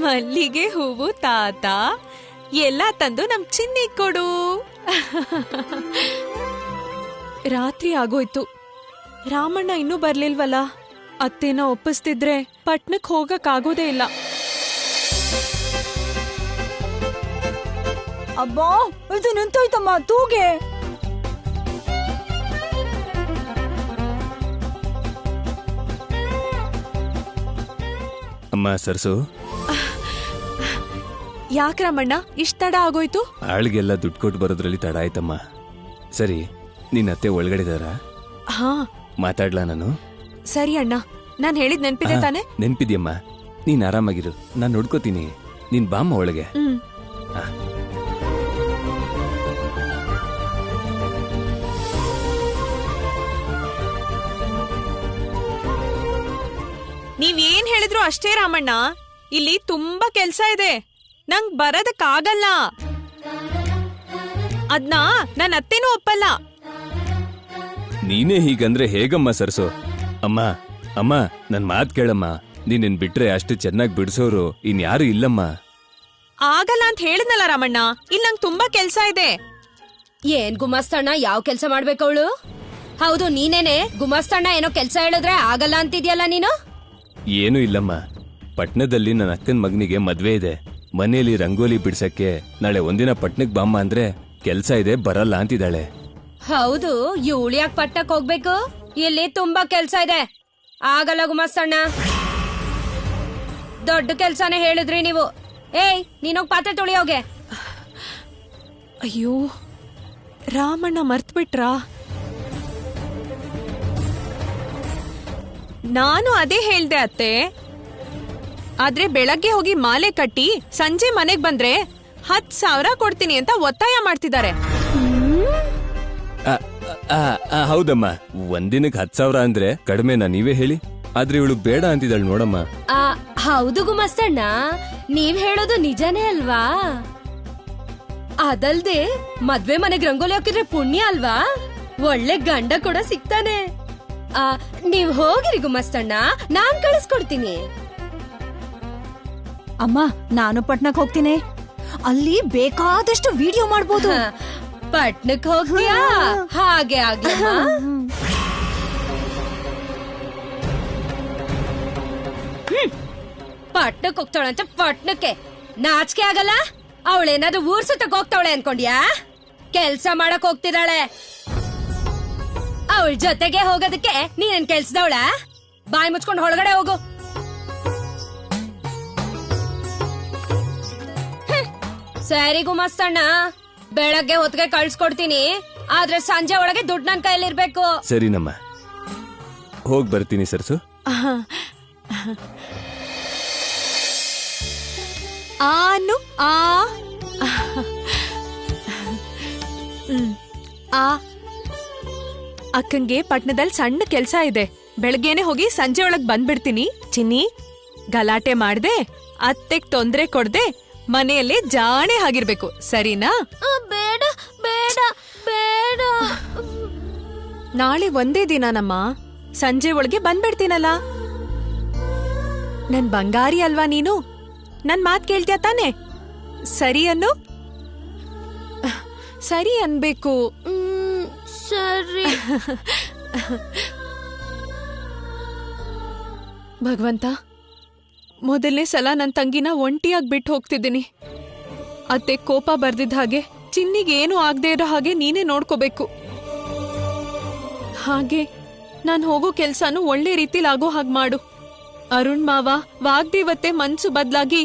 ಮಲ್ಲಿಗೆ ಹೂವು ತಾತ, ಎಲ್ಲ ತಂದು ನಮ್ ಚಿನ್ನಿ ಕೊಡು. ರಾತ್ರಿ ಆಗೋಯ್ತು, ರಾಮಣ್ಣ ಇನ್ನೂ ಬರ್ಲಿಲ್ವಲ್ಲ. ಅತ್ತೇನ ಒಪ್ಪಿಸ್ತಿದ್ರೆ ಪಟ್ನಕ್ ಹೋಗಕ್ ಆಗೋದೇ ಇಲ್ಲ. ಅಬ್ಬಾ, ಇದು ನಿಂತೋಯ್ತಮ್ಮ ತೂಗೆ. ಅಮ್ಮ ಸರ್ಸು, ಯಾಕ ರಾಮಣ್ಣ ಇಷ್ಟ ತಡ ಆಗೋಯ್ತು? ಆಳ್ಗೆಲ್ಲ ದುಡ್ಡು ಕೊಟ್ಟು ಬರೋದ್ರಲ್ಲಿ ತಡ ಆಯ್ತಮ್ಮ. ಸರಿ, ನಿನ್ನ ಅತ್ತೆ ಒಳಗಡೆದಾರ? ಹಾ, ಮಾತಾಡ್ಲಾ ನಾನು? ಸರಿ ಅಣ್ಣ, ನಾನ್ ಹೇಳಿದ್ ನೆನ್ಪಿದೆ ತಾನೆ? ನೆನ್ಪಿದ್ಯಮ್ಮ, ನೀನ್ ಆರಾಮಾಗಿರು, ನಾನ್ ನೋಡ್ಕೋತೀನಿ. ನೀನ್ ಬಾಮ್ಮ ಒಳಗೆ. ನೀವೇನ್ ಹೇಳಿದ್ರು ಅಷ್ಟೇ ರಾಮಣ್ಣ, ಇಲ್ಲಿ ತುಂಬಾ ಕೆಲ್ಸ ಇದೆ, ನಂಗ್ ಬರೋದಕ್ಕಾಗಲ್ಲ. ಅದ್ನ ನನ್ ಅತ್ತೆನೂ ಒಪ್ಪಲ್ಲ. ನೀನೇ ಹೀಗಂದ್ರೆ ಹೇಗಮ್ಮ ಸರ್ಸು? ಅಮ್ಮ ಅಮ್ಮ, ನನ್ ಮಾತ್ ಕೇಳಮ್ಮ. ನೀನ್ ಬಿಟ್ರೆ ಅಷ್ಟು ಚೆನ್ನಾಗಿ ಬಿಡಿಸೋರು ಇನ್ಯಾರು ಇಲ್ಲಮ್ಮ. ಆಗಲ್ಲ ಅಂತ ಹೇಳಿದ್ನಲ್ಲ ರಾಮಣ್ಣ, ಇಲ್ಲಿ ನಂಗ್ ತುಂಬಾ ಕೆಲ್ಸ ಇದೆ. ಏನ್ ಗುಮಾಸ್ತಣ್ಣ, ಯಾವ ಕೆಲ್ಸ ಮಾಡ್ಬೇಕು ಅವಳು? ಹೌದು, ನೀನೇನೆ ಗುಮಾಸ್ತಣ್ಣ ಏನೋ ಕೆಲ್ಸ ಹೇಳಿದ್ರೆ ಆಗಲ್ಲ ಅಂತಿದ್ಯಲ್ಲ ನೀನು. ಏನೂ ಇಲ್ಲಮ್ಮ, ಪಟ್ನದಲ್ಲಿ ನನ್ನ ಅಕ್ಕನ ಮಗನಿಗೆ ಮದ್ವೆ ಇದೆ. ಮನೆಯಲ್ಲಿ ರಂಗೋಲಿ ಬಿಡ್ಸಕ್ಕೆ ನಾಳೆ ಒಂದಿನ ಪಟ್ನಕ್ ಬಾಮ್ಮ ಅಂದ್ರೆ ಕೆಲ್ಸ ಇದೆ, ಬರಲ್ಲ ಅಂತಿದ್ದಾಳೆ. ಹೌದು, ಇವಳು ಯಾಕೆ ಪಟ್ನಕ್ ಹೋಗ್ಬೇಕು? ಇಲ್ಲಿ ತುಂಬಾ ಕೆಲ್ಸ ಇದೆ, ಆಗಲ್ಲ ಗುಮಾಸ್ತಣ್ಣ. ದೊಡ್ಡ ಕೆಲ್ಸನೇ ಹೇಳಿದ್ರಿ ನೀವು. ಏಯ್, ನೀನೋಗ್ ಪಾತ್ರೆ ತೊಳಿಯೋಗೆ. ಅಯ್ಯೋ, ರಾಮಣ್ಣ ಮರ್ತ್ಬಿಟ್ರಾ? ನಾನು ಅದೇ ಹೇಳ್ದೆ ಅತ್ತೆ. ಆದ್ರೆ ಬೆಳಗ್ಗೆ ಹೋಗಿ ಮಾಲೆ ಕಟ್ಟಿ ಸಂಜೆ ಮನೆಗ್ ಬಂದ್ರೆ 10,000 ಕೊಡ್ತೀನಿ ಅಂತ ಒತ್ತಾಯ ಮಾಡ್ತಿದ್ದಾರೆ. ಹೌದಮ್ಮ, ಒಂದಿನಕ್ಕೆ 10,000 ಅಂದ್ರೆ ಕಡಿಮೆನಾ? ನೀವೇ ಹೇಳಿ. ಆದ್ರೆ ಇವಳು ಬೇಡ ಅಂತಿದ್ದಾಳೆ ನೋಡಮ್ಮ. ಹೌದು ಗುಮಾಸ್ತಣ್ಣ, ನೀವ್ ಹೇಳೋದು ನಿಜನೇ ಅಲ್ವಾ? ಅದಲ್ದೆ ಮದ್ವೆ ಮನೆಗ್ ರಂಗೋಲಿ ಹಾಕಿದ್ರೆ ಪುಣ್ಯ ಅಲ್ವಾ? ಒಳ್ಳೆ ಗಂಡ ಕೂಡ ಸಿಗ್ತಾನೆ. ನೀವ್ ಹೋಗಿರಿ ಗುಮಾಸ್ತಣ್ಣ, ನಾನ್ ಕಳಿಸ್ಕೊಡ್ತೀನಿ. ಅಮ್ಮ, ನಾನು ಪಟ್ನಕ್ ಹೋಗ್ತೀನಿ, ಅಲ್ಲಿ ಬೇಕಾದಷ್ಟು ವಿಡಿಯೋ ಮಾಡ್ಬೋದು. ಪಟ್ನಕ್ ಹೋಗ್ತೀಯಾ? ಹಾಗೆ ಆಗ್ಲಮ್ಮ. ಪಟ್ನಕ್ ಹೋಗ್ತಾಳಂತ ಪಟ್ನಕ್ಕೆ ನಾಚಿಕೆ ಆಗಲ್ಲ? ಅವಳೇನಾದ್ರೂ ಊರ್ ಸುತ್ತಕ್ ಹೋಗ್ತಾವಳೆ ಅನ್ಕೊಂಡ್ಯಾ? ಕೆಲ್ಸ ಮಾಡಕ್ ಹೋಗ್ತಿದ್ದಾಳೆ. ಅವಳ ಜೊತೆಗೆ ಹೋಗೋದಕ್ಕೆ ನೀನೇನ್ ಕೆಲ್ಸದವಳ? ಬಾಯಿ ಮುಚ್ಕೊಂಡು ಹೊಳಗಡೆ ಹೋಗು. ಸರಿ ಗುಮಾಸ್ತಣ್ಣ, ಬೆಳಗ್ಗೆ ಹೊತ್ತಿಗೆ ಕಳ್ಸ್ಕೊಡ್ತೀನಿ, ಆದ್ರೆ ಸಂಜೆ ಒಳಗೆ ದುಡ್ಡು ನನ್ ಕೈಲಿರ್ಬೇಕು. ಸರಿನಮ್ಮ, ಹೋಗ್ ಬರ್ತೀನಿ ಸರ್ಸು. ಆನು ಆ ಅಕ್ಕಂಗೆ ಪಟ್ನದಲ್ಲಿ ಸಣ್ಣ ಕೆಲ್ಸ ಇದೆ, ಬೆಳಗ್ಗೆನೆ ಹೋಗಿ ಸಂಜೆ ಒಳಗ್ ಬಂದ್ಬಿಡ್ತೀನಿ. ಚಿನ್ನಿ, ಗಲಾಟೆ ಮಾಡ್ದೆ, ಅತ್ತೆಗ್ ತೊಂದ್ರೆ ಕೊಡ್ದೆ, ಮನೆಯಲ್ಲೇ ಜಾಣೆ ಆಗಿರ್ಬೇಕು, ಸರಿನಾ? ಬೇಡ ಬೇಡ ಬೇಡ. ನಾಳೆ ಒಂದೇ ದಿನನಮ್ಮ, ಸಂಜೆ ಒಳಗೆ ಬಂದ್ಬಿಡ್ತೀನಲ್ಲ. ನನ್ ಬಂಗಾರಿ ಅಲ್ವಾ ನೀನು? ನನ್ ಮಾತ್ ಕೇಳ್ತೀಯ ತಾನೆ? ಸರಿ ಅನ್ನು? ಸರಿ ಅನ್ಬೇಕು. ಸರಿ. ಭಗವಂತ, ಮೊದಲನೇ ಸಲ ನನ್ ತಂಗಿನ ಒಂಟಿಯಾಗಿ ಬಿಟ್ಟು ಹೋಗ್ತಿದ್ದೀನಿ. ಅತ್ತೆ ಕೋಪ ಬರ್ದಿದ್ದ ಹಾಗೆ ಚಿನ್ನಿಗೆ ಏನು ಆಗದೆ ಇರೋ ಹಾಗೆ ನೀನೇ ನೋಡ್ಕೋಬೇಕು. ಹಾಗೆ ನಾನ್ ಹೋಗೋ ಕೆಲ್ಸನೂ ಒಳ್ಳೆ ರೀತಿಲಿ ಆಗೋ ಹಾಗೆ ಮಾಡು. ಅರುಣ್ ಮಾವ ವಾಗ್ದೇವತೆ ಮನ್ಸು ಬದ್ಲಾಗಿ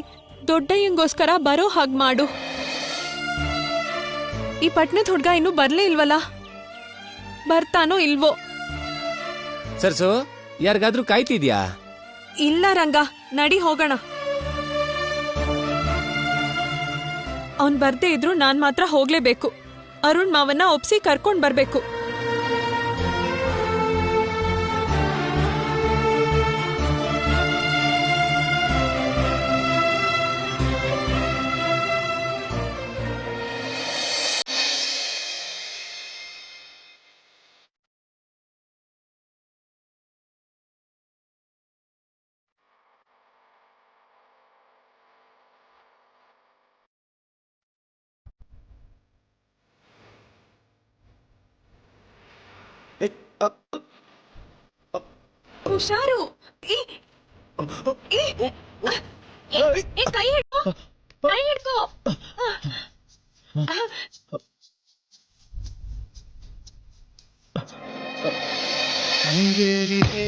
ದೊಡ್ಡಯ್ಯಂಗೋಸ್ಕರ ಬರೋ ಹಾಗೆ ಮಾಡು. ಈ ಪಟ್ನದ ಹುಡ್ಗ ಇನ್ನೂ ಬರ್ಲೇ ಇಲ್ವಲ್ಲ, ಬರ್ತಾನೋ ಇಲ್ವೋ? ಸರ್ಸು, ಯಾರಿಗಾದ್ರೂ ಕಾಯ್ತಿದ್ಯಾ? ಇಲ್ಲ ರಂಗ, ನಡಿ ಹೋಗೋಣ. ಅವನ್ ಬರ್ದೇ ಇದ್ರು ನಾನ್ ಮಾತ್ರ ಹೋಗ್ಲೇಬೇಕು. ಅರುಣ್ ಮಾವನ್ನ ಒಪ್ಸಿ ಕರ್ಕೊಂಡ್ ಬರ್ಬೇಕು. ಹುಷಾರು. ಕೈ ಹಿಡ್ಕೋ, ಕೈ ಹಿಡ್ಕೋ. ರಂಗೇರಿದೆ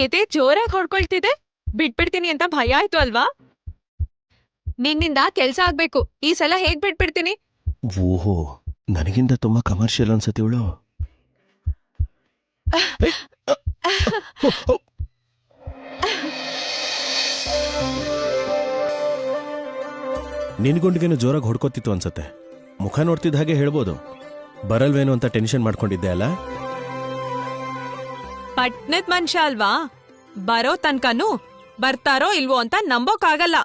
ಎದೆ ಜೋರಾಗಿ ಹೊಡ್ಕೊಳ್ತಿದೆ. ಬಿಟ್ಬಿಡ್ತೀನಿ ಅಂತ ಭಯ ಆಯ್ತು ಅಲ್ವಾ? ನಿನ್ನಿಂದ ಕೆಲ್ಸ ಆಗ್ಬೇಕು. ಈ ಸಲ ಹೇಗ್ ಬಿಟ್ಬಿಡ್ತೀನಿ? ಓಹೋ, ನನಗಿಂತ ತುಂಬಾ ಕಮರ್ಷಿಯಲ್ ಅನ್ಸತ್ತೆ ಇವಳು. ನಿನ್ಗುಂಡಿಗೇನು ಜೋರಾಗಿ ಹೊಡ್ಕೋತಿತ್ತು ಅನ್ಸತ್ತೆ. ಮುಖ ನೋಡ್ತಿದ್ದ ಹಾಗೆ ಹೇಳ್ಬೋದು. ಬರಲ್ವೇನೋ ಅಂತ ಟೆನ್ಷನ್ ಮಾಡ್ಕೊಂಡಿದ್ದೆ ಅಲ್ಲ? ಪಟ್ನದ್ ಮನುಷ್ಯ ಅಲ್ವಾ? ಬರೋ ತನ್ಕನೂ ಬರ್ತಾರೋ ಇಲ್ವೋ ಅಂತ ನಂಬೋಕಾಗಲ್ಲ.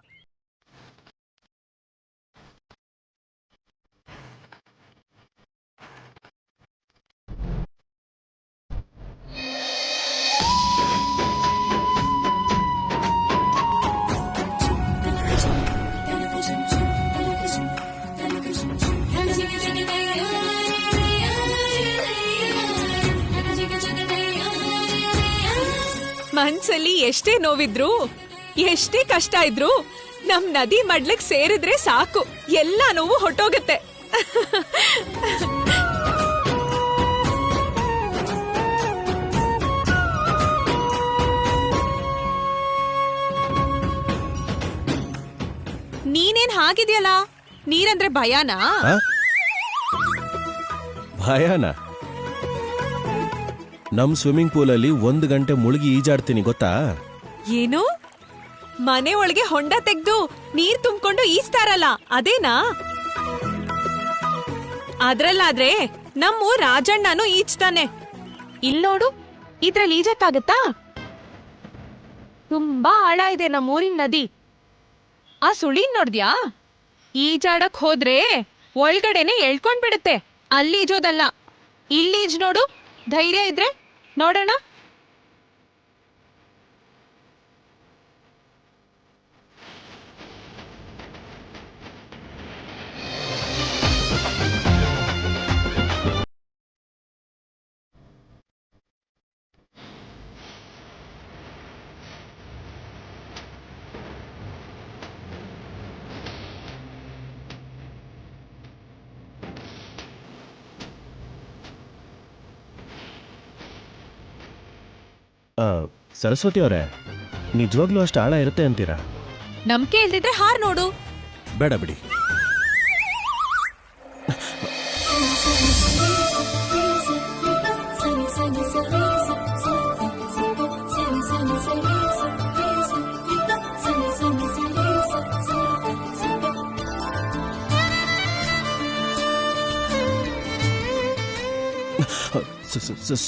ಮನ್ಸಲ್ಲಿ ಎಷ್ಟೇ ನೋವಿದ್ರು, ಎಷ್ಟೇ ಕಷ್ಟ ಇದ್ರು, ನಮ್ ನದಿ ಮಡ್ಲಕ್ ಸೇರಿದ್ರೆ ಸಾಕು, ಎಲ್ಲ ನೋವು ಹೊಟ್ಟೋಗತ್ತೆ. ನೀನೇನ್ ಹಾಗಿದ್ಯಲ್ಲ? ನೀರಂದ್ರೆ ಭಯನಾ? ಭಯಾನ? ನಮ್ ಸ್ವಿಮ್ಮಿಂಗ್ ಪೂಲಲ್ಲಿ 1 ಗಂಟೆ ಮುಳುಗಿ ಈಜಾಡ್ತೀನಿ ಗೊತ್ತಾ? ಏನು? ಮನೆ ಒಳಗೆ ಹೊಂಡ ತೆಗ್ದು ನೀರ್ ತುಂಬಿಕೊಂಡು ಈಜ್ತಾರಲ್ಲ ಅದೇನಾ? ಅದ್ರಲ್ಲಾದ್ರೆ ನಮ್ಮ ರಾಜಣ್ಣನು ಈಜ್ತಾನೆ. ಇಲ್ಲೋಡು, ಇದ್ರಲ್ಲಿ ಈಜಕ್ಕಾಗತ್ತಾ? ತುಂಬಾ ಆಳ ಇದೆ ನಮ್ಮೂರಿನ ನದಿ. ಆ ಸುಳಿನ್ ನೋಡ್ದ್ಯಾ? ಈಜಾಡಕ್ ಹೋದ್ರೆ ಒಳಗಡೆನೆ ಎಳ್ಕೊಂಡ್ಬಿಡುತ್ತೆ. ಅಲ್ಲಿ ಈಜೋದಲ್ಲ, ಇಲ್ಲಿ ಈಜ್ ನೋಡು. ಧೈರ್ಯ ಇದ್ರೆ ನೋಡೋಣ. ಸರಸ್ವತಿ ಅವರೇ, ನಿಜವಾಗ್ಲೂ ಅಷ್ಟು ಆಳ ಇರುತ್ತೆ ಅಂತೀರಾ? ನಂಬಿಕೆ ಇಲ್ದಿದ್ರೆ ಹಾರ್ ನೋಡು. ಬೇಡ ಬಿಡಿ.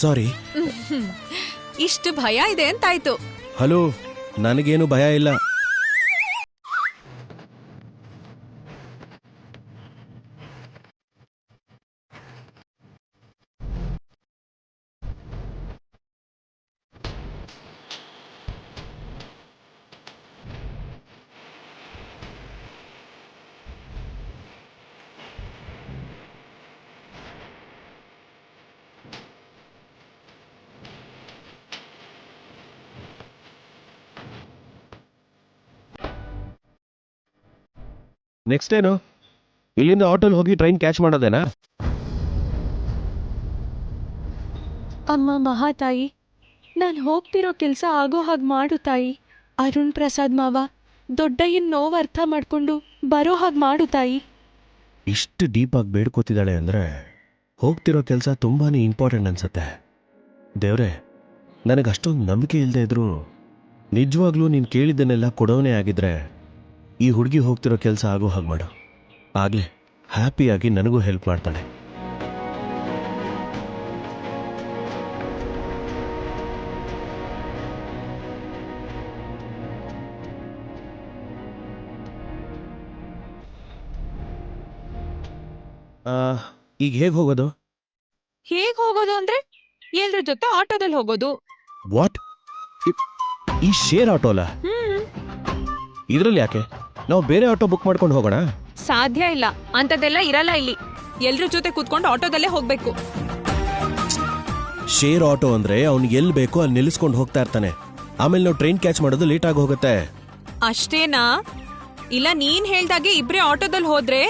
ಸಾರಿ. ಇಷ್ಟು ಭಯ ಇದೆ ಅಂತಾಯ್ತು. ಹಲೋ, ನನಗೇನು ಭಯ ಇಲ್ಲ. ನೆಕ್ಸ್ಟ್ ಏನು? ಇಲ್ಲಿಂದ ಆಟೋಲ್ ಹೋಗಿ ಟ್ರೈನ್ ಕ್ಯಾಚ್ ಮಾಡೋದೇನಾ? ಅಮ್ಮ ಮಹಾತಾಯಿ, ನಾನು ಹೋಗ್ತಿರೋ ಕೆಲಸ ಆಗೋ ಹಾಗೆ ಮಾಡು ತಾಯಿ. ಅರುಣ್ ಪ್ರಸಾದ್ ಮಾವ ದೊಡ್ಡಯ್ಯನ ನೋವು ಅರ್ಥ ಮಾಡ್ಕೊಂಡು ಬರೋ ಹಾಗೆ ಮಾಡು ತಾಯಿ. ಇಷ್ಟು ಡೀಪಾಗಿ ಬೇಡ್ಕೋತಿದ್ದಾಳೆ ಅಂದರೆ ಹೋಗ್ತಿರೋ ಕೆಲಸ ತುಂಬಾ ಇಂಪಾರ್ಟೆಂಟ್ ಅನ್ಸುತ್ತೆ. ದೇವ್ರೆ, ನನಗೆ ಅಷ್ಟೊಂದು ನಂಬಿಕೆ ಇಲ್ಲದೆ ಇದ್ರು ನಿಜವಾಗ್ಲೂ ನೀನು ಕೇಳಿದ್ದನ್ನೆಲ್ಲ ಕೊಡೋನೇ ಆಗಿದ್ರೆ ಈ ಹುಡುಗಿ ಹೋಗ್ತಿರೋ ಕೆಲಸ ಆಗೋ ಹಾಗೆ ಮಾಡು. ಆಗಲೇ ಹ್ಯಾಪಿಯಾಗಿ ನನಗೂ ಹೆಲ್ಪ್ ಮಾಡ್ತಾಳೆ. ಈಗ ಹೇಗೆ ಹೋಗೋದು? ಹೇಗ್ ಹೋಗೋದು ಅಂದ್ರೆ ಎಲ್ರ ಜೊತೆ ಆಟೋದಲ್ಲಿ ಹೋಗೋದು. ವಾಟ್? ಈ ಶೇರ್ ಆಟೋಲ? ಇದ್ರಲ್ಲಿ ಯಾಕೆ? ನಾವು ಬೇರೆ ಆಟೋ ಬುಕ್ ಮಾಡ್ಕೊಂಡು ಹೋಗೋಣ. ಸಾಧ್ಯ ಇಲ್ಲ, ಅಂತದೆಲ್ಲ ಇರಲ್ಲ ಇಲ್ಲಿ. ಎಲ್ರ ಜೊತೆ ಕೂತ್ಕೊಂಡು ಆಟೋದಲ್ಲೇ ಹೋಗ್ಬೇಕು. ಶೇರ್ ಆಟೋ ಅಂದ್ರೆ ಅವ್ನು ಎಲ್ಲಿ ಬೇಕೋ ಅಲ್ಲಿ ನಿಲ್ಲಿಸ್ಕೊಂಡು ಹೋಗ್ತಾ ಇರ್ತಾನೆ. ಆಮೇಲೆ ನಾವು ಟ್ರೈನ್ ಕ್ಯಾಚ್ ಮಾಡೋದು ಲೇಟ್ ಆಗಿ ಹೋಗುತ್ತೆ. ಅಷ್ಟೇನಾ? ಇಲ್ಲ ನೀನ್ ಹೇಳ್ದಾಗೆ ಇಬ್ರೇ ಆಟೋದಲ್ಲಿ ಹೋದ್ರೆ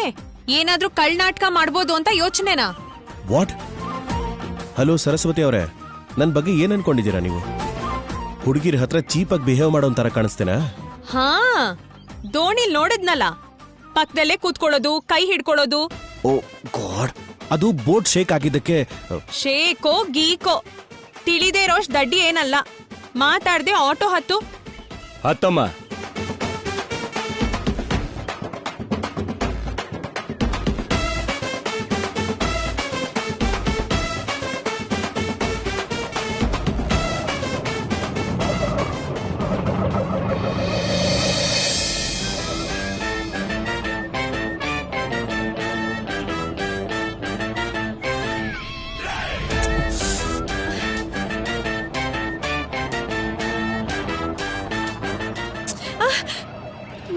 ಏನಾದ್ರೂ ಕಳ್ನಾಟಕ ಮಾಡ್ಬೋದು ಅಂತ ಯೋಚನೆನಾ? ವಾಟ್? ಹಲೋ ಸರಸ್ವತಿ ಅವರೇ, ನನ್ನ ಬಗ್ಗೆ ಏನ್ ಅನ್ಕೊಂಡಿದ್ದೀರಾ ನೀವು? ಹುಡುಗಿರ ಹತ್ರ ಚೀಪಾಗಿ ಬಿಹೇವ್ ಮಾಡೋ ತರ ಕಾಣಿಸ್ತೇನಾ? ಹಾ, ದೋಣಿಲ್ ನೋಡಿದ್ನಲ್ಲ, ಪಕ್ಕದಲ್ಲೇ ಕೂತ್ಕೊಳ್ಳೋದು, ಕೈ ಹಿಡ್ಕೊಳ್ಳೋದು. ಓ ಗಾಡ್, ಅದು ಬೋಟ್ ಶೇಕ್ ಆಗಿದ್ದಕ್ಕೆ. ಶೇಕೋ ಗೀಕೋ ತಿಳಿದೇ ಇರೋಷ್ಟು ದಡ್ಡಿ ಏನಲ್ಲ. ಮಾತಾಡ್ದೆ ಆಟೋ ಹತ್ತು. ಹತ್ತಮ್ಮ.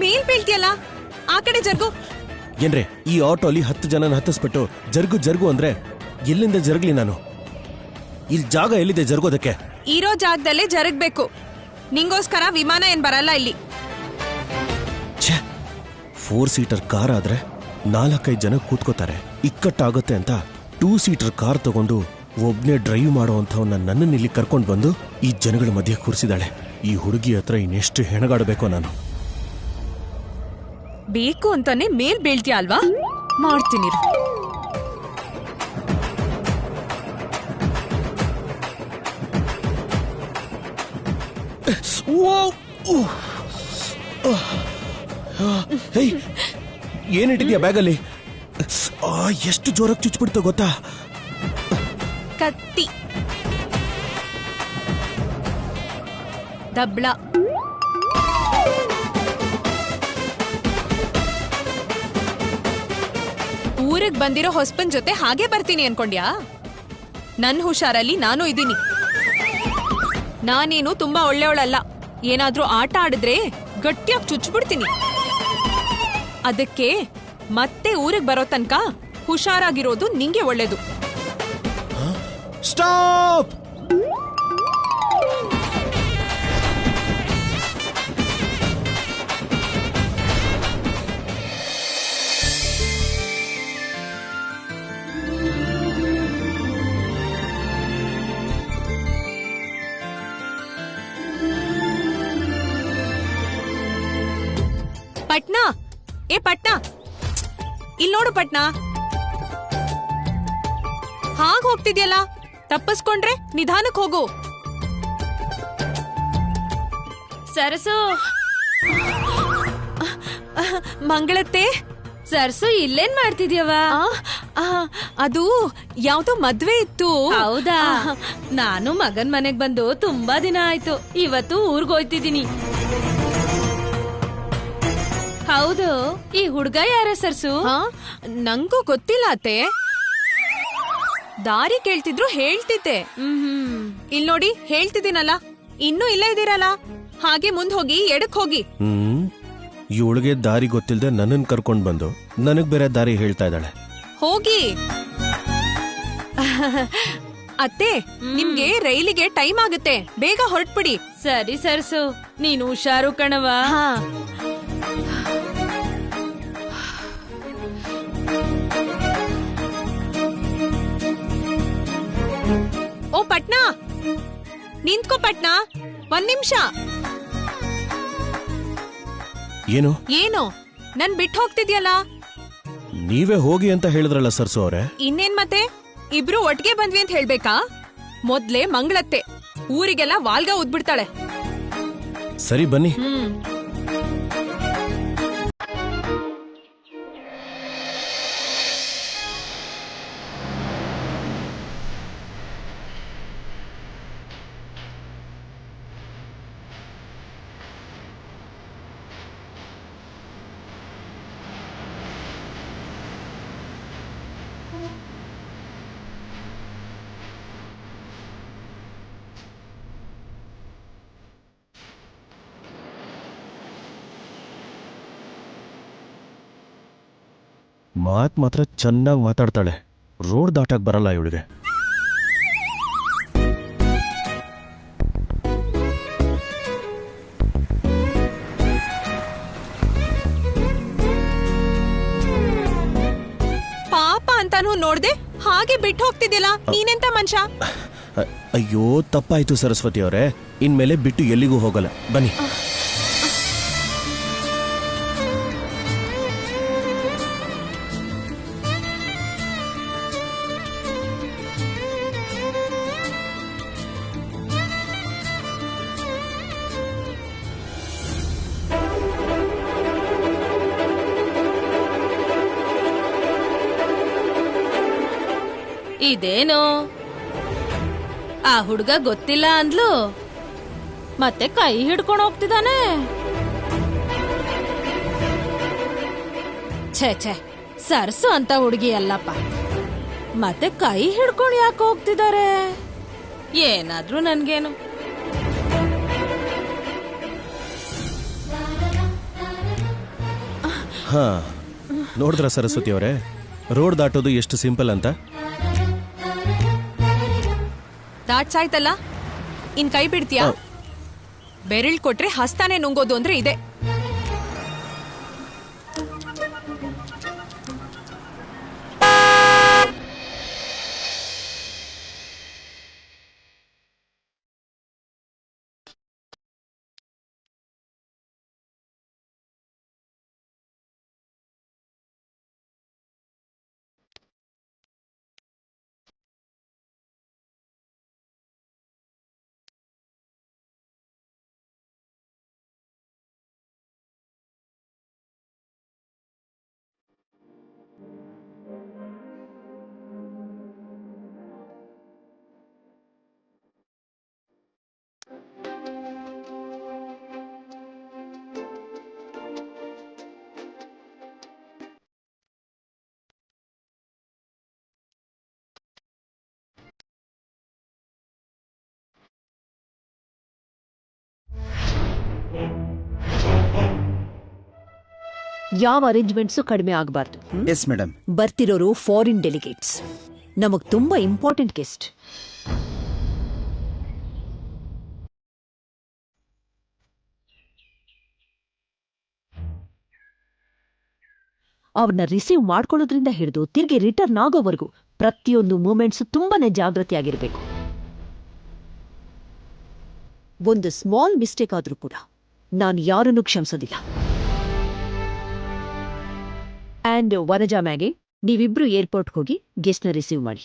ಮೇಲ್ ಬೀಳ್ತಿಯಲ್ಲ, ಆ ಕಡೆ ಜರ್ಗು. ಏನ್ರೆ ಈ ಆಟೋಲಿ 10 ಜನನ ಹತ್ತಿಸ್ಬಿಟ್ಟು ಜರ್ಗು ಜರ್ಗು ಅಂದ್ರೆ ಎಲ್ಲಿಂದ ಜರುಗ್ಲಿ ನಾನು? ಇಲ್ಲಿ ಜಾಗ ಎಲ್ಲಿದೆ ಜರ್ಗೋದಕ್ಕೆ? ಇರೋ ಜಾಗದಲ್ಲೇ ಜರುಗ್ಬೇಕು. ನಿಂಗೋಸ್ಕರ ವಿಮಾನ ಏನ್ ಬರಲ್ಲ ಇಲ್ಲಿ. 4 ಸೀಟರ್ ಕಾರ್ ಆದ್ರೆ 4-5 ಜನ ಕೂತ್ಕೋತಾರೆ, ಇಕ್ಕಟ್ಟಾಗುತ್ತೆ ಅಂತ 2 ಸೀಟರ್ ಕಾರ್ ತಗೊಂಡು ಒಬ್ನೇ ಡ್ರೈವ್ ಮಾಡೋವಂಥವನ್ನ ನನ್ನನ್ನು ಇಲ್ಲಿ ಕರ್ಕೊಂಡು ಬಂದು ಈ ಜನಗಳ ಮಧ್ಯೆ ಕೂರಿಸಿದಾಳೆ. ಈ ಹುಡುಗಿ ಹತ್ರ ಇನ್ನೆಷ್ಟು ಹೆಣಗಾಡಬೇಕೋ ನಾನು. ಬೇಕು ಅಂತಾನೆ ಮೇಲ್ ಬೀಳ್ತೀಯ ಅಲ್ವಾ? ಮಾಡ್ತೀನಿ. ಏನಿಟ್ಟಿದ್ಯಾ ಬ್ಯಾಗಲ್ಲಿ? ಎಷ್ಟು ಜೋರಾಗಿ ಚುಚ್ಚಿಬಿಡ್ತು ಗೊತ್ತಾ? ಕತ್ತಿ, ದಬ್ಳ. ಊರಿಗ್ ಬಂದಿರೋ ಹೊಸ್ಪನ್ ಜೊತೆ ಹಾಗೆ ಬರ್ತೀನಿ ಅನ್ಕೊಂಡ್ಯಾ? ನನ್ ಹುಷಾರಲ್ಲಿ ನಾನು ಇದ್ದೀನಿ. ನಾನೇನು ತುಂಬಾ ಒಳ್ಳೆಯವಳಲ್ಲ. ಏನಾದ್ರೂ ಆಟ ಆಡಿದ್ರೆ ಗಟ್ಟಿಯಾಗಿ ಚುಚ್ಬಿಡ್ತೀನಿ. ಅದಕ್ಕೆ ಮತ್ತೆ ಊರಿಗೆ ಬರೋ ತನಕ ಹುಷಾರಾಗಿರೋದು ನಿಂಗೆ ಒಳ್ಳೇದು. ಸ್ಟಾಪ್! ಪಟ್ನಾ, ಏ ಪಟ್ನಾ, ಇಲ್ಲಿ ನೋಡು ಪಟ್ನಾ. ಹಾಗ್ ಹೋಗ್ತಿದ್ಯಲ್ಲ, ತಪ್ಪಿಸ್ಕೊಂಡ್ರೆ ನಿಧಾನಕ್ಕೆ ಹೋಗು. ಸರಸು, ಮಂಗಳತ್ತೆ. ಸರ್ಸು ಇಲ್ಲೇನ್ ಮಾಡ್ತಿದ್ಯವ? ಅದು ಯಾವ್ದೋ ಮದ್ವೆ ಇತ್ತು. ಹೌದಾ? ನಾನು ಮಗನ್ ಮನೆಗ್ ಬಂದು ತುಂಬಾ ದಿನ ಆಯ್ತು. ಇವತ್ತು ಊರ್ಗ್ ಹೋಯ್ತಿದೀನಿ. ಹೌದು, ಈ ಹುಡ್ಗ ಯಾರ ಸರ್ಸು? ನಂಗೂ ಗೊತ್ತಿಲ್ಲ ಅತ್ತೆ. ದಾರಿ ಕೇಳ್ತಿದ್ರು ಹೇಳ್ತಿದ್ದೆ. ಇಲ್ ನೋಡಿ ಹೇಳ್ತಿದ್ದೀನಲ್ಲ, ಇನ್ನೂ ಇಲ್ಲೇ ಇದೀರಲ್ಲ. ಹಾಗೆ ಮುಂದ್ ಹೋಗಿ ಎಡಕ್ ಹೋಗಿ. ಇವಳಿಗೆ ದಾರಿ ಗೊತ್ತಿಲ್ಲದೆ ನನ್ನನ್ ಕರ್ಕೊಂಡ್ ಬಂದು ನನಗ್ ಬೇರೆ ದಾರಿ ಹೇಳ್ತಾ ಇದ್ದಾಳೆ. ಹೋಗಿ. ಅತ್ತೆ, ನಿಮ್ಗೆ ರೈಲಿಗೆ ಟೈಮ್ ಆಗುತ್ತೆ, ಬೇಗ ಹೊರಟ್ಬಿಡಿ. ಸರಿ ಸರ್ಸು, ನೀನು ಹುಷಾರು ಕಣವ. ಓ ಪಟ್ನಾ, ನಿಂತ್ಕೋ ಪಟ್ನಾ, 1 ನಿಮಿಷ. ಏನು ಏನು ನನ್ ಬಿಟ್ಟು ಹೋಗ್ತಿದ್ಯಲ್ಲ? ನೀವೇ ಹೋಗಿ ಅಂತ ಹೇಳಿದ್ರಲ್ಲ ಸರ್ಸು ಅವ್ರೆ. ಇನ್ನೇನ್ ಮತ್ತೆ, ಇಬ್ರು ಒಟ್ಟಿಗೆ ಬಂದ್ವಿ ಅಂತ ಹೇಳ್ಬೇಕಾ? ಮೊದ್ಲೇ ಮಂಗಳತ್ತೆ ಊರಿಗೆಲ್ಲ ವಾಲ್ಗ ಉದ್ಬಿಡ್ತಾಳೆ. ಸರಿ ಬನ್ನಿ. ಮಾತ್ರ ಚೆನ್ನಾಗಿ ಮಾತಾಡ್ತಾಳೆ. ರೋಡ್ ದಾಟಕ್ ಬರಲ್ಲ ಇವಳಿಗೆ. ಪಾಪ ಅಂತಾನು ನೋಡ್ದೆ ಹಾಗೆ ಬಿಟ್ಟು ಹೋಗ್ತಿದ್ದಿಲ್ಲ. ನೀನೆಂತ ಮನುಷ್ಯ? ಅಯ್ಯೋ ತಪ್ಪಾಯ್ತು ಸರಸ್ವತಿ ಅವರೇ, ಇನ್ಮೇಲೆ ಬಿಟ್ಟು ಎಲ್ಲಿಗೂ ಹೋಗಲ್ಲ. ಬನ್ನಿ. ಇದೇನು ಆ ಹುಡ್ಗ ಗೊತ್ತಿಲ್ಲ ಅಂದ್ಲು, ಮತ್ತೆ ಕೈ ಹಿಡ್ಕೊಂಡು ಹೋಗ್ತಿದ್ದಾನೆ. ಛೇ ಸರ್ಸು ಅಂತ ಹುಡುಗಿ ಅಲ್ಲಪ್ಪ, ಮತ್ತೆ ಕೈ ಹಿಡ್ಕೊಂಡು ಯಾಕೆ ಹೋಗ್ತಿದ್ದಾರೆ? ಏನಾದ್ರೂ ನನ್ಗೇನು. ಹಾ, ನೋಡಿದ್ರ ಸರಸ್ವತಿ ಅವರೇ, ರೋಡ್ ದಾಟೋದು ಎಷ್ಟು ಸಿಂಪಲ್ ಅಂತ. ದಾಟ್ಸಾಯ್ತಲ್ಲ, ಇನ್ ಕೈ ಬಿಡ್ತೀಯಾ? ಬೆರಳ್ ಕೊಟ್ರೆ ಹಸ್ತಾನೆ ನುಂಗೋದು ಅಂದ್ರೆ ಇದೆ. ಯಾವ ಅರೇಂಜ್ಮೆಂಟ್ಸು ಕಡಿಮೆ ಆಗಬಾರ್ದು. Yes madam. ಬರ್ತಿರೋರು ಫಾರಿನ್ ಡೆಲಿಗೇಟ್ಸ್, ನಮಗ್ ತುಂಬಾ ಇಂಪಾರ್ಟೆಂಟ್ ಗೆಸ್ಟ್. ಅವ್ರನ್ನ ರಿಸೀವ್ ಮಾಡ್ಕೊಳ್ಳೋದ್ರಿಂದ ಹಿಡಿದು ತಿರ್ಗಿ ರಿಟರ್ನ್ ಆಗೋವರೆಗೂ ಪ್ರತಿಯೊಂದು ಮೂಮೆಂಟ್ಸ್ ತುಂಬಾನೇ ಜಾಗೃತಿಯಾಗಿರ್ಬೇಕು. ಒಂದು ಸ್ಮಾಲ್ ಮಿಸ್ಟೇಕ್ ಆದ್ರೂ ಕೂಡ ನಾನು ಯಾರನ್ನೂ ಕ್ಷಮಿಸೋದಿಲ್ಲ. ಅಂಡ್ ವನಜಾ ಮ್ಯಾಗೆ, ನೀವಿಬ್ರು ಏರ್ಪೋರ್ಟ್ ಹೋಗಿ ಗೆಸ್ಟ್ನ ರಿಸೀವ್ ಮಾಡಿ.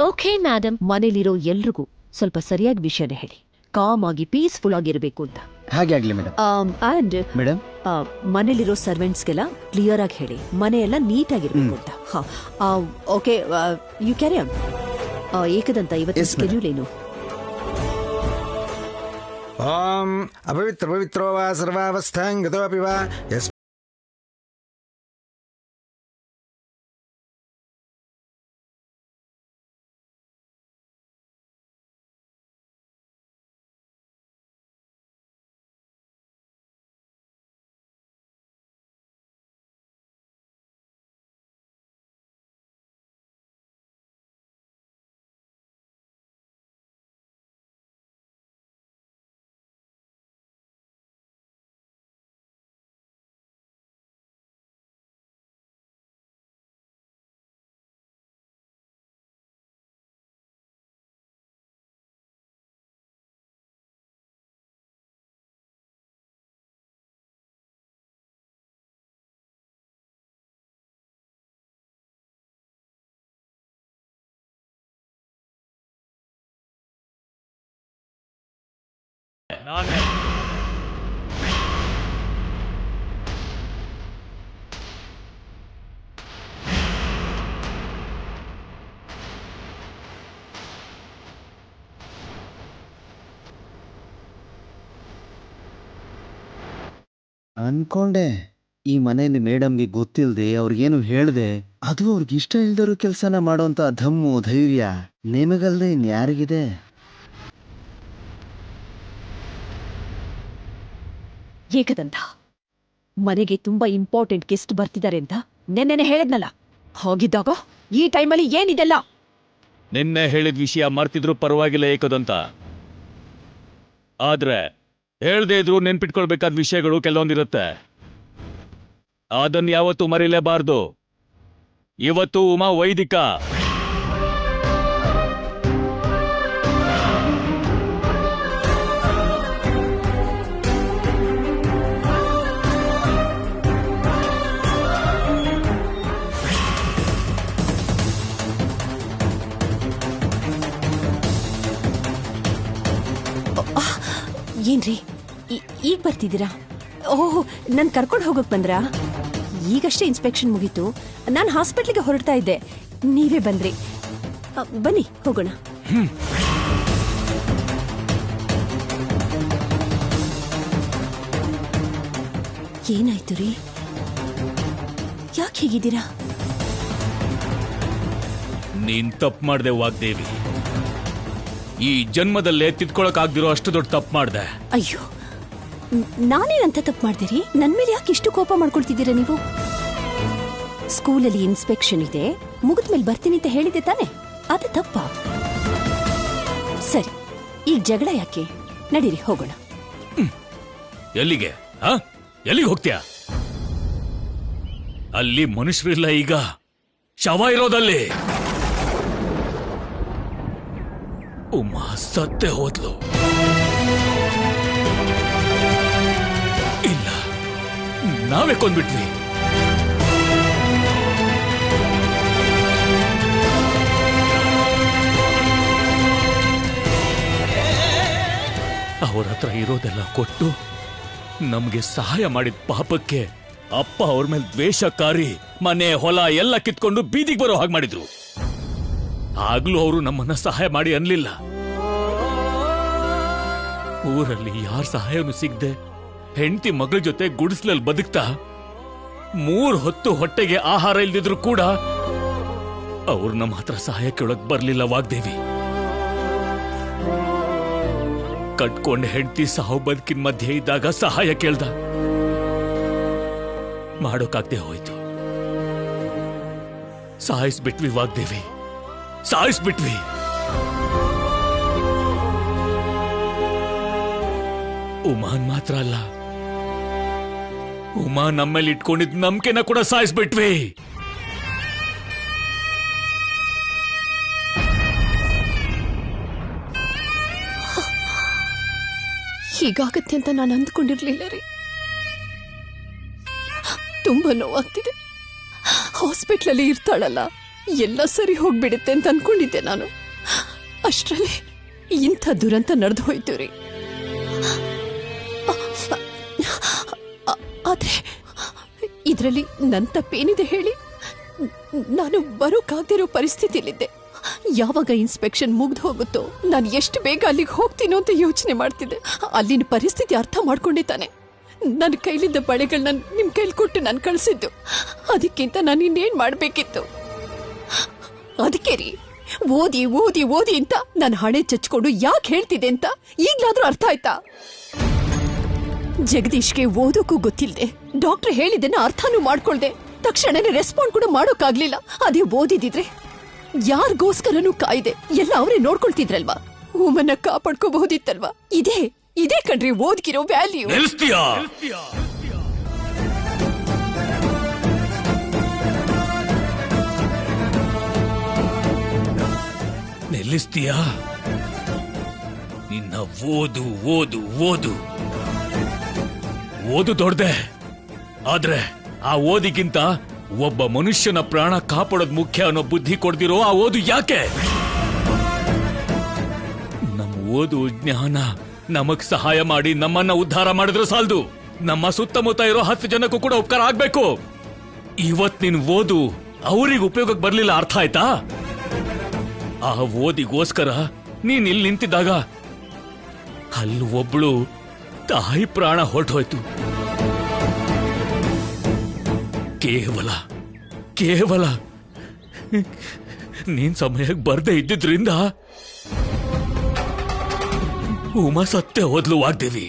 Okay madam. ಮನೇಲಿರೋ ಎಲ್ರಿಗೂ ಸ್ವಲ್ಪ ಸರಿಯಾಗಿ ವಿಷಯನೇ ಹೇಳಿ, ಕಾಮ್ ಆಗಿ ಪೀಸ್ಫುಲ್ ಆಗಿರ್ಬೇಕು ಅಂತ. ಹಾಗೆ ಆಗ್ಲಿ ಮೇಡಮ್. ಅಂಡ್ ಮೇಡಮ್, ಮನೇಲಿರೋ ಸರ್ವೆಂಟ್ಸ್ಗೆಲ್ಲ ಕ್ಲಿಯರ್ ಆಗಿ ಹೇಳಿ, ಮನೆಯೆಲ್ಲ ನೀಟಾಗಿರ್ಬೇಕು ಅಂತ. Okay, you carry on. Ekadanta ಇವತ್ತು ಸ್ಕೆಡ್ಯೂಲ್ ಏನು? ಓಂ ಅಪವಿತ್ರ ಪವಿತ್ರೋ ವಾ ಸರ್ವಾವಸ್ಥಾಂಗತೋಪಿ ವಾ ಯಸ್ ಅನ್ಕೊಂಡೆ ಈ ಮನೆಯಲ್ಲಿ ಮೇಡಮ್ಗೆ ಗೊತ್ತಿಲ್ಲದೆ ಅವ್ರಿಗೇನು ಹೇಳ್ದೆ, ಅದು ಅವ್ರಿಗೆ ಇಷ್ಟ ಇಲ್ದರು ಕೆಲಸನ ಮಾಡೋಂತ ಧಮ್ಮು ಧೈರ್ಯ ನಿಮಗಲ್ದೆ ಇನ್ಯಾರಿಗಿದೆ? ಏಕದಂತ ಮನೆಗೆ ತುಂಬಾ ಇಂಪಾರ್ಟೆಂಟ್ ಗೆಸ್ಟ್ ಬರ್ತಿದ್ದಾರೆ ಅಂತ ನೆನ್ನೆನೆ ಹೇಳಿದ್ನಲ್ಲ, ಹೋಗಿದ್ದಾಗ ಈ ಟೈಮಲ್ಲಿ ಏನಿದೆಲ್ಲ? ನಿನ್ನೆ ಹೇಳಿದ ವಿಷಯ ಮರ್ತಿದ್ರು ಪರವಾಗಿಲ್ಲ ಏಕೋದಂತ. ಆದ್ರೆ ಹೇಳ್ದೇ ಇದ್ರು ನೆನ್ಪಿಟ್ಕೊಳ್ಬೇಕಾದ ವಿಷಯಗಳು ಕೆಲವೊಂದಿರುತ್ತೆ. ಅದನ್ನ ಯಾವತ್ತೂ ಮರಿಲೇಬಾರ್ದು. ಇವತ್ತು ಉಮಾ ವೈದಿಕ. ಏನ್ರಿ ಈಗ ಬರ್ತಿದ್ದೀರಾ? ಓಹ್, ನನ್ ಕರ್ಕೊಂಡು ಹೋಗಕ್ ಬಂದ್ರಾ? ಈಗಷ್ಟೇ ಇನ್ಸ್ಪೆಕ್ಷನ್ ಮುಗೀತು. ನಾನು ಹಾಸ್ಪಿಟ್ಲಿಗೆ ಹೊರಡ್ತಾ ಇದ್ದೆ, ನೀವೇ ಬಂದ್ರಿ. ಬನ್ನಿ ಹೋಗೋಣ. ಏನಾಯ್ತು ರೀ? ಯಾಕೆ ಹೇಗಿದ್ದೀರಾ? ನೀನ್ ತಪ್ಪು ಮಾಡ್ದೆ ವಾಗ್ದೇವಿ. ಈ ಜನ್ಮದಲ್ಲೇ ತಿದ್ಕೊಳಕ್ಕಾಗ್ದಿರೋ ಅಷ್ಟು ದೊಡ್ಡ ತಪ್ಪು ಮಾಡ್ದೆ. ಅಯ್ಯೋ, ನಾನೇನಂತ ತಪ್ಪು ಮಾಡ್ದಿರಿ? ನನ್ ಮೇಲೆ ಯಾಕೆ ಇಷ್ಟು ಕೋಪ ಮಾಡ್ಕೊಳ್ತಿದ್ದೀರಾ ನೀವು? ಸ್ಕೂಲಲ್ಲಿ ಇನ್ಸ್ಪೆಕ್ಷನ್ ಇದೆ, ಮುಗಿದ್ಮೇಲೆ ಬರ್ತೀನಿ ಅಂತ ಹೇಳಿದೆ ತಾನೆ? ಅದು ತಪ್ಪ? ಸರಿ, ಈಗ ಜಗಳ ಯಾಕೆ? ನಡೀರಿ ಹೋಗೋಣ. ಎಲ್ಲಿಗೆ? ಎಲ್ಲಿಗೆ ಹೋಗ್ತೀಯ? ಅಲ್ಲಿ ಮನುಷ್ಯರಿಲ್ಲ, ಈಗ ಶವ ಇರೋದಲ್ಲಿ. ಉಮಾ ಸತ್ತೆ ಹೋದ್ಲು. ಇಲ್ಲ, ನಾವೇ ಕೊಂದ್ಬಿಟ್ವಿ. ಅವ್ರ ಹತ್ರ ಇರೋದೆಲ್ಲ ಕೊಟ್ಟು ನಮ್ಗೆ ಸಹಾಯ ಮಾಡಿದ ಪಾಪಕ್ಕೆ ಅಪ್ಪ ಅವ್ರ ಮೇಲೆ ದ್ವೇಷಕಾರಿ, ಮನೆ ಹೊಲ ಎಲ್ಲ ಕಿತ್ಕೊಂಡು ಬೀದಿಗೆ ಬರೋ ಹಾಗೆ ಮಾಡಿದ್ರು. ಆಗ್ಲೂ ಅವರು ನಮ್ಮನ್ನ ಸಹಾಯ ಮಾಡಿ ಅನ್ಲಿಲ್ಲ. ಊರಲ್ಲಿ ಯಾರ ಸಹಾಯನೂ ಸಿಗದೆ ಹೆಂಡತಿ ಮಗಳ ಜೊತೆ ಗುಡಿಸ್ಲಲ್ಲಿ ಬದುಕ್ತಾ 3 ಹೊತ್ತು ಹೊಟ್ಟೆಗೆ ಆಹಾರ ಇಲ್ದಿದ್ರು ಕೂಡ ಅವ್ರು ನಮ್ಮ ಹತ್ರ ಸಹಾಯಕ್ಕೆ ಒಳಗ್ ಬರ್ಲಿಲ್ಲ ವಾಗ್ದೇವಿ. ಕಟ್ಕೊಂಡ ಹೆಂಡತಿ ಸಾವು ಬದುಕಿನ ಮಧ್ಯೆ ಇದ್ದಾಗ ಸಹಾಯ ಕೇಳ್ದ, ಮಾಡೋಕಾಗ್ದೆ ಹೋಯ್ತು. ಸಾಯಿಸ್ಬಿಟ್ವಿ ವಾಗ್ದೇವಿ, ಸಾಯಿಸ್ಬಿಟ್ವಿ. ಉಮಾನ್ ಮಾತ್ರ ಅಲ್ಲ, ಉಮಾ ನಮ್ಮಲ್ಲಿ ಇಟ್ಕೊಂಡಿದ್ ನಂಬಿಕೆನ ಕೂಡ ಸಾಯಿಸ್ಬಿಟ್ವಿ. ಹೀಗಾಗತ್ತೆ ಅಂತ ನಾನು ಅಂದ್ಕೊಂಡಿರ್ಲಿಲ್ಲ ರೀ. ತುಂಬಾ ನೋವಾಗ್ತಿದೆ. ಹಾಸ್ಪಿಟ್ಲಲ್ಲಿ ಇರ್ತಾಳಲ್ಲ, ಎಲ್ಲ ಸರಿ ಹೋಗ್ಬಿಡುತ್ತೆ ಅಂತ ಅನ್ಕೊಂಡಿದ್ದೆ ನಾನು. ಅಷ್ಟರಲ್ಲಿ ಇಂಥ ದುರಂತ ನಡೆದು ಹೋಯ್ತು ರೀ. ಆದ್ರೆ ಇದರಲ್ಲಿ ನನ್ನ ತಪ್ಪೇನಿದೆ ಹೇಳಿ? ನಾನು ಬರೋಕಾಗ್ದಿರೋ ಪರಿಸ್ಥಿತಿಯಲ್ಲಿದ್ದೆ. ಯಾವಾಗ ಇನ್ಸ್ಪೆಕ್ಷನ್ ಮುಗ್ದು ಹೋಗುತ್ತೋ ನಾನು ಎಷ್ಟು ಬೇಗ ಅಲ್ಲಿಗೆ ಹೋಗ್ತೀನೋ ಅಂತ ಯೋಚನೆ ಮಾಡ್ತಿದ್ದೆ. ಅಲ್ಲಿನ ಪರಿಸ್ಥಿತಿ ಅರ್ಥ ಮಾಡ್ಕೊಂಡೆ ತಾನೆ ನನ್ನ ಕೈಲಿದ್ದ ಬಳೆಗಳನ್ನ ನಿಮ್ ಕೈಲಿ ಕೊಟ್ಟು ನಾನು ಕಳಿಸಿದ್ದು. ಅದಕ್ಕಿಂತ ನಾನು ಇನ್ನೇನ್ ಮಾಡ್ಬೇಕಿತ್ತು? ಅದಕ್ಕೆ ರೀ, ಓದಿ ಓದಿ ಓದಿ ಅಂತ ನಾನು ಹಣೆ ಚಚ್ಕೊಂಡು ಯಾಕೆ ಹೇಳ್ತಿದೆ ಅಂತ ಈಗ್ಲಾದ್ರೂ ಅರ್ಥ ಆಯ್ತಾ? ಜಗದೀಶ್ಗೆ ಓದೋಕ್ಕೂ ಗೊತ್ತಿಲ್ಲದೆ ಡಾಕ್ಟರ್ ಹೇಳಿದ್ದನ್ನ ಅರ್ಥನೂ ಮಾಡ್ಕೊಳ್ದೆ ತಕ್ಷಣನೇ ರೆಸ್ಪಾಂಡ್ ಕೂಡ ಮಾಡೋಕ್ಕಾಗ್ಲಿಲ್ಲ. ಅದೇ ಓದಿದಿದ್ರೆ ಯಾರಿಗೋಸ್ಕರನೂ ಕಾಯ್ದೆ ಎಲ್ಲ ಅವರೇ ನೋಡ್ಕೊಳ್ತಿದ್ರಲ್ವಾ, ಉಮನ್ನ ಕಾಪಾಡ್ಕೋಬಹುದಿತ್ತಲ್ವಾ? ಇದೇ ಕಣ್ರಿ ಓದ್ಗಿರೋ ವ್ಯಾಲ್ಯೂ. ನಿಲ್ಲಿಸ್ತೀಯಾ? ನಿನ್ನ ಓದು ಓದು ಓದು ಓದು ದೊಡ್ಡೆ. ಆದ್ರೆ ಆ ಓದಿಗಿಂತ ಒಬ್ಬ ಮನುಷ್ಯನ ಪ್ರಾಣ ಕಾಪಾಡೋದು ಮುಖ್ಯ ಅನ್ನೋ ಬುದ್ಧಿ ಕೊಡ್ದಿರೋ ಆ ಓದು ಯಾಕೆ? ನಮ್ಮ ಓದು ಜ್ಞಾನ ನಮಗ್ ಸಹಾಯ ಮಾಡಿ ನಮ್ಮನ್ನ ಉದ್ಧಾರ ಮಾಡಿದ್ರು ಸಾಲದು, ನಮ್ಮ ಸುತ್ತಮುತ್ತ ಇರೋ 10 ಜನಕ್ಕೂ ಕೂಡ ಉಪಕಾರ ಆಗ್ಬೇಕು. ಇವತ್ ನಿನ್ ಓದು ಅವ್ರಿಗೆ ಉಪಯೋಗಕ್ಕೆ ಬರ್ಲಿಲ್ಲ, ಅರ್ಥ ಆಯ್ತಾ? ಆ ಓದಿಗೋಸ್ಕರ ನೀನ್ ಇಲ್ಲಿ ನಿಂತಿದ್ದಾಗ ಅಲ್ಲಿ ಒಬ್ಳು ತಾಯಿ ಪ್ರಾಣ ಹೊರಟೋಯ್ತು. ಕೇವಲ ನೀನ್ ಸಮಯಕ್ಕೆ ಬರ್ದೇ ಇದ್ದಿದ್ರಿಂದ ಉಮಾ ಸತ್ತೆ ಹೋದ್ಲು ವಾಗ್ದೇವಿ.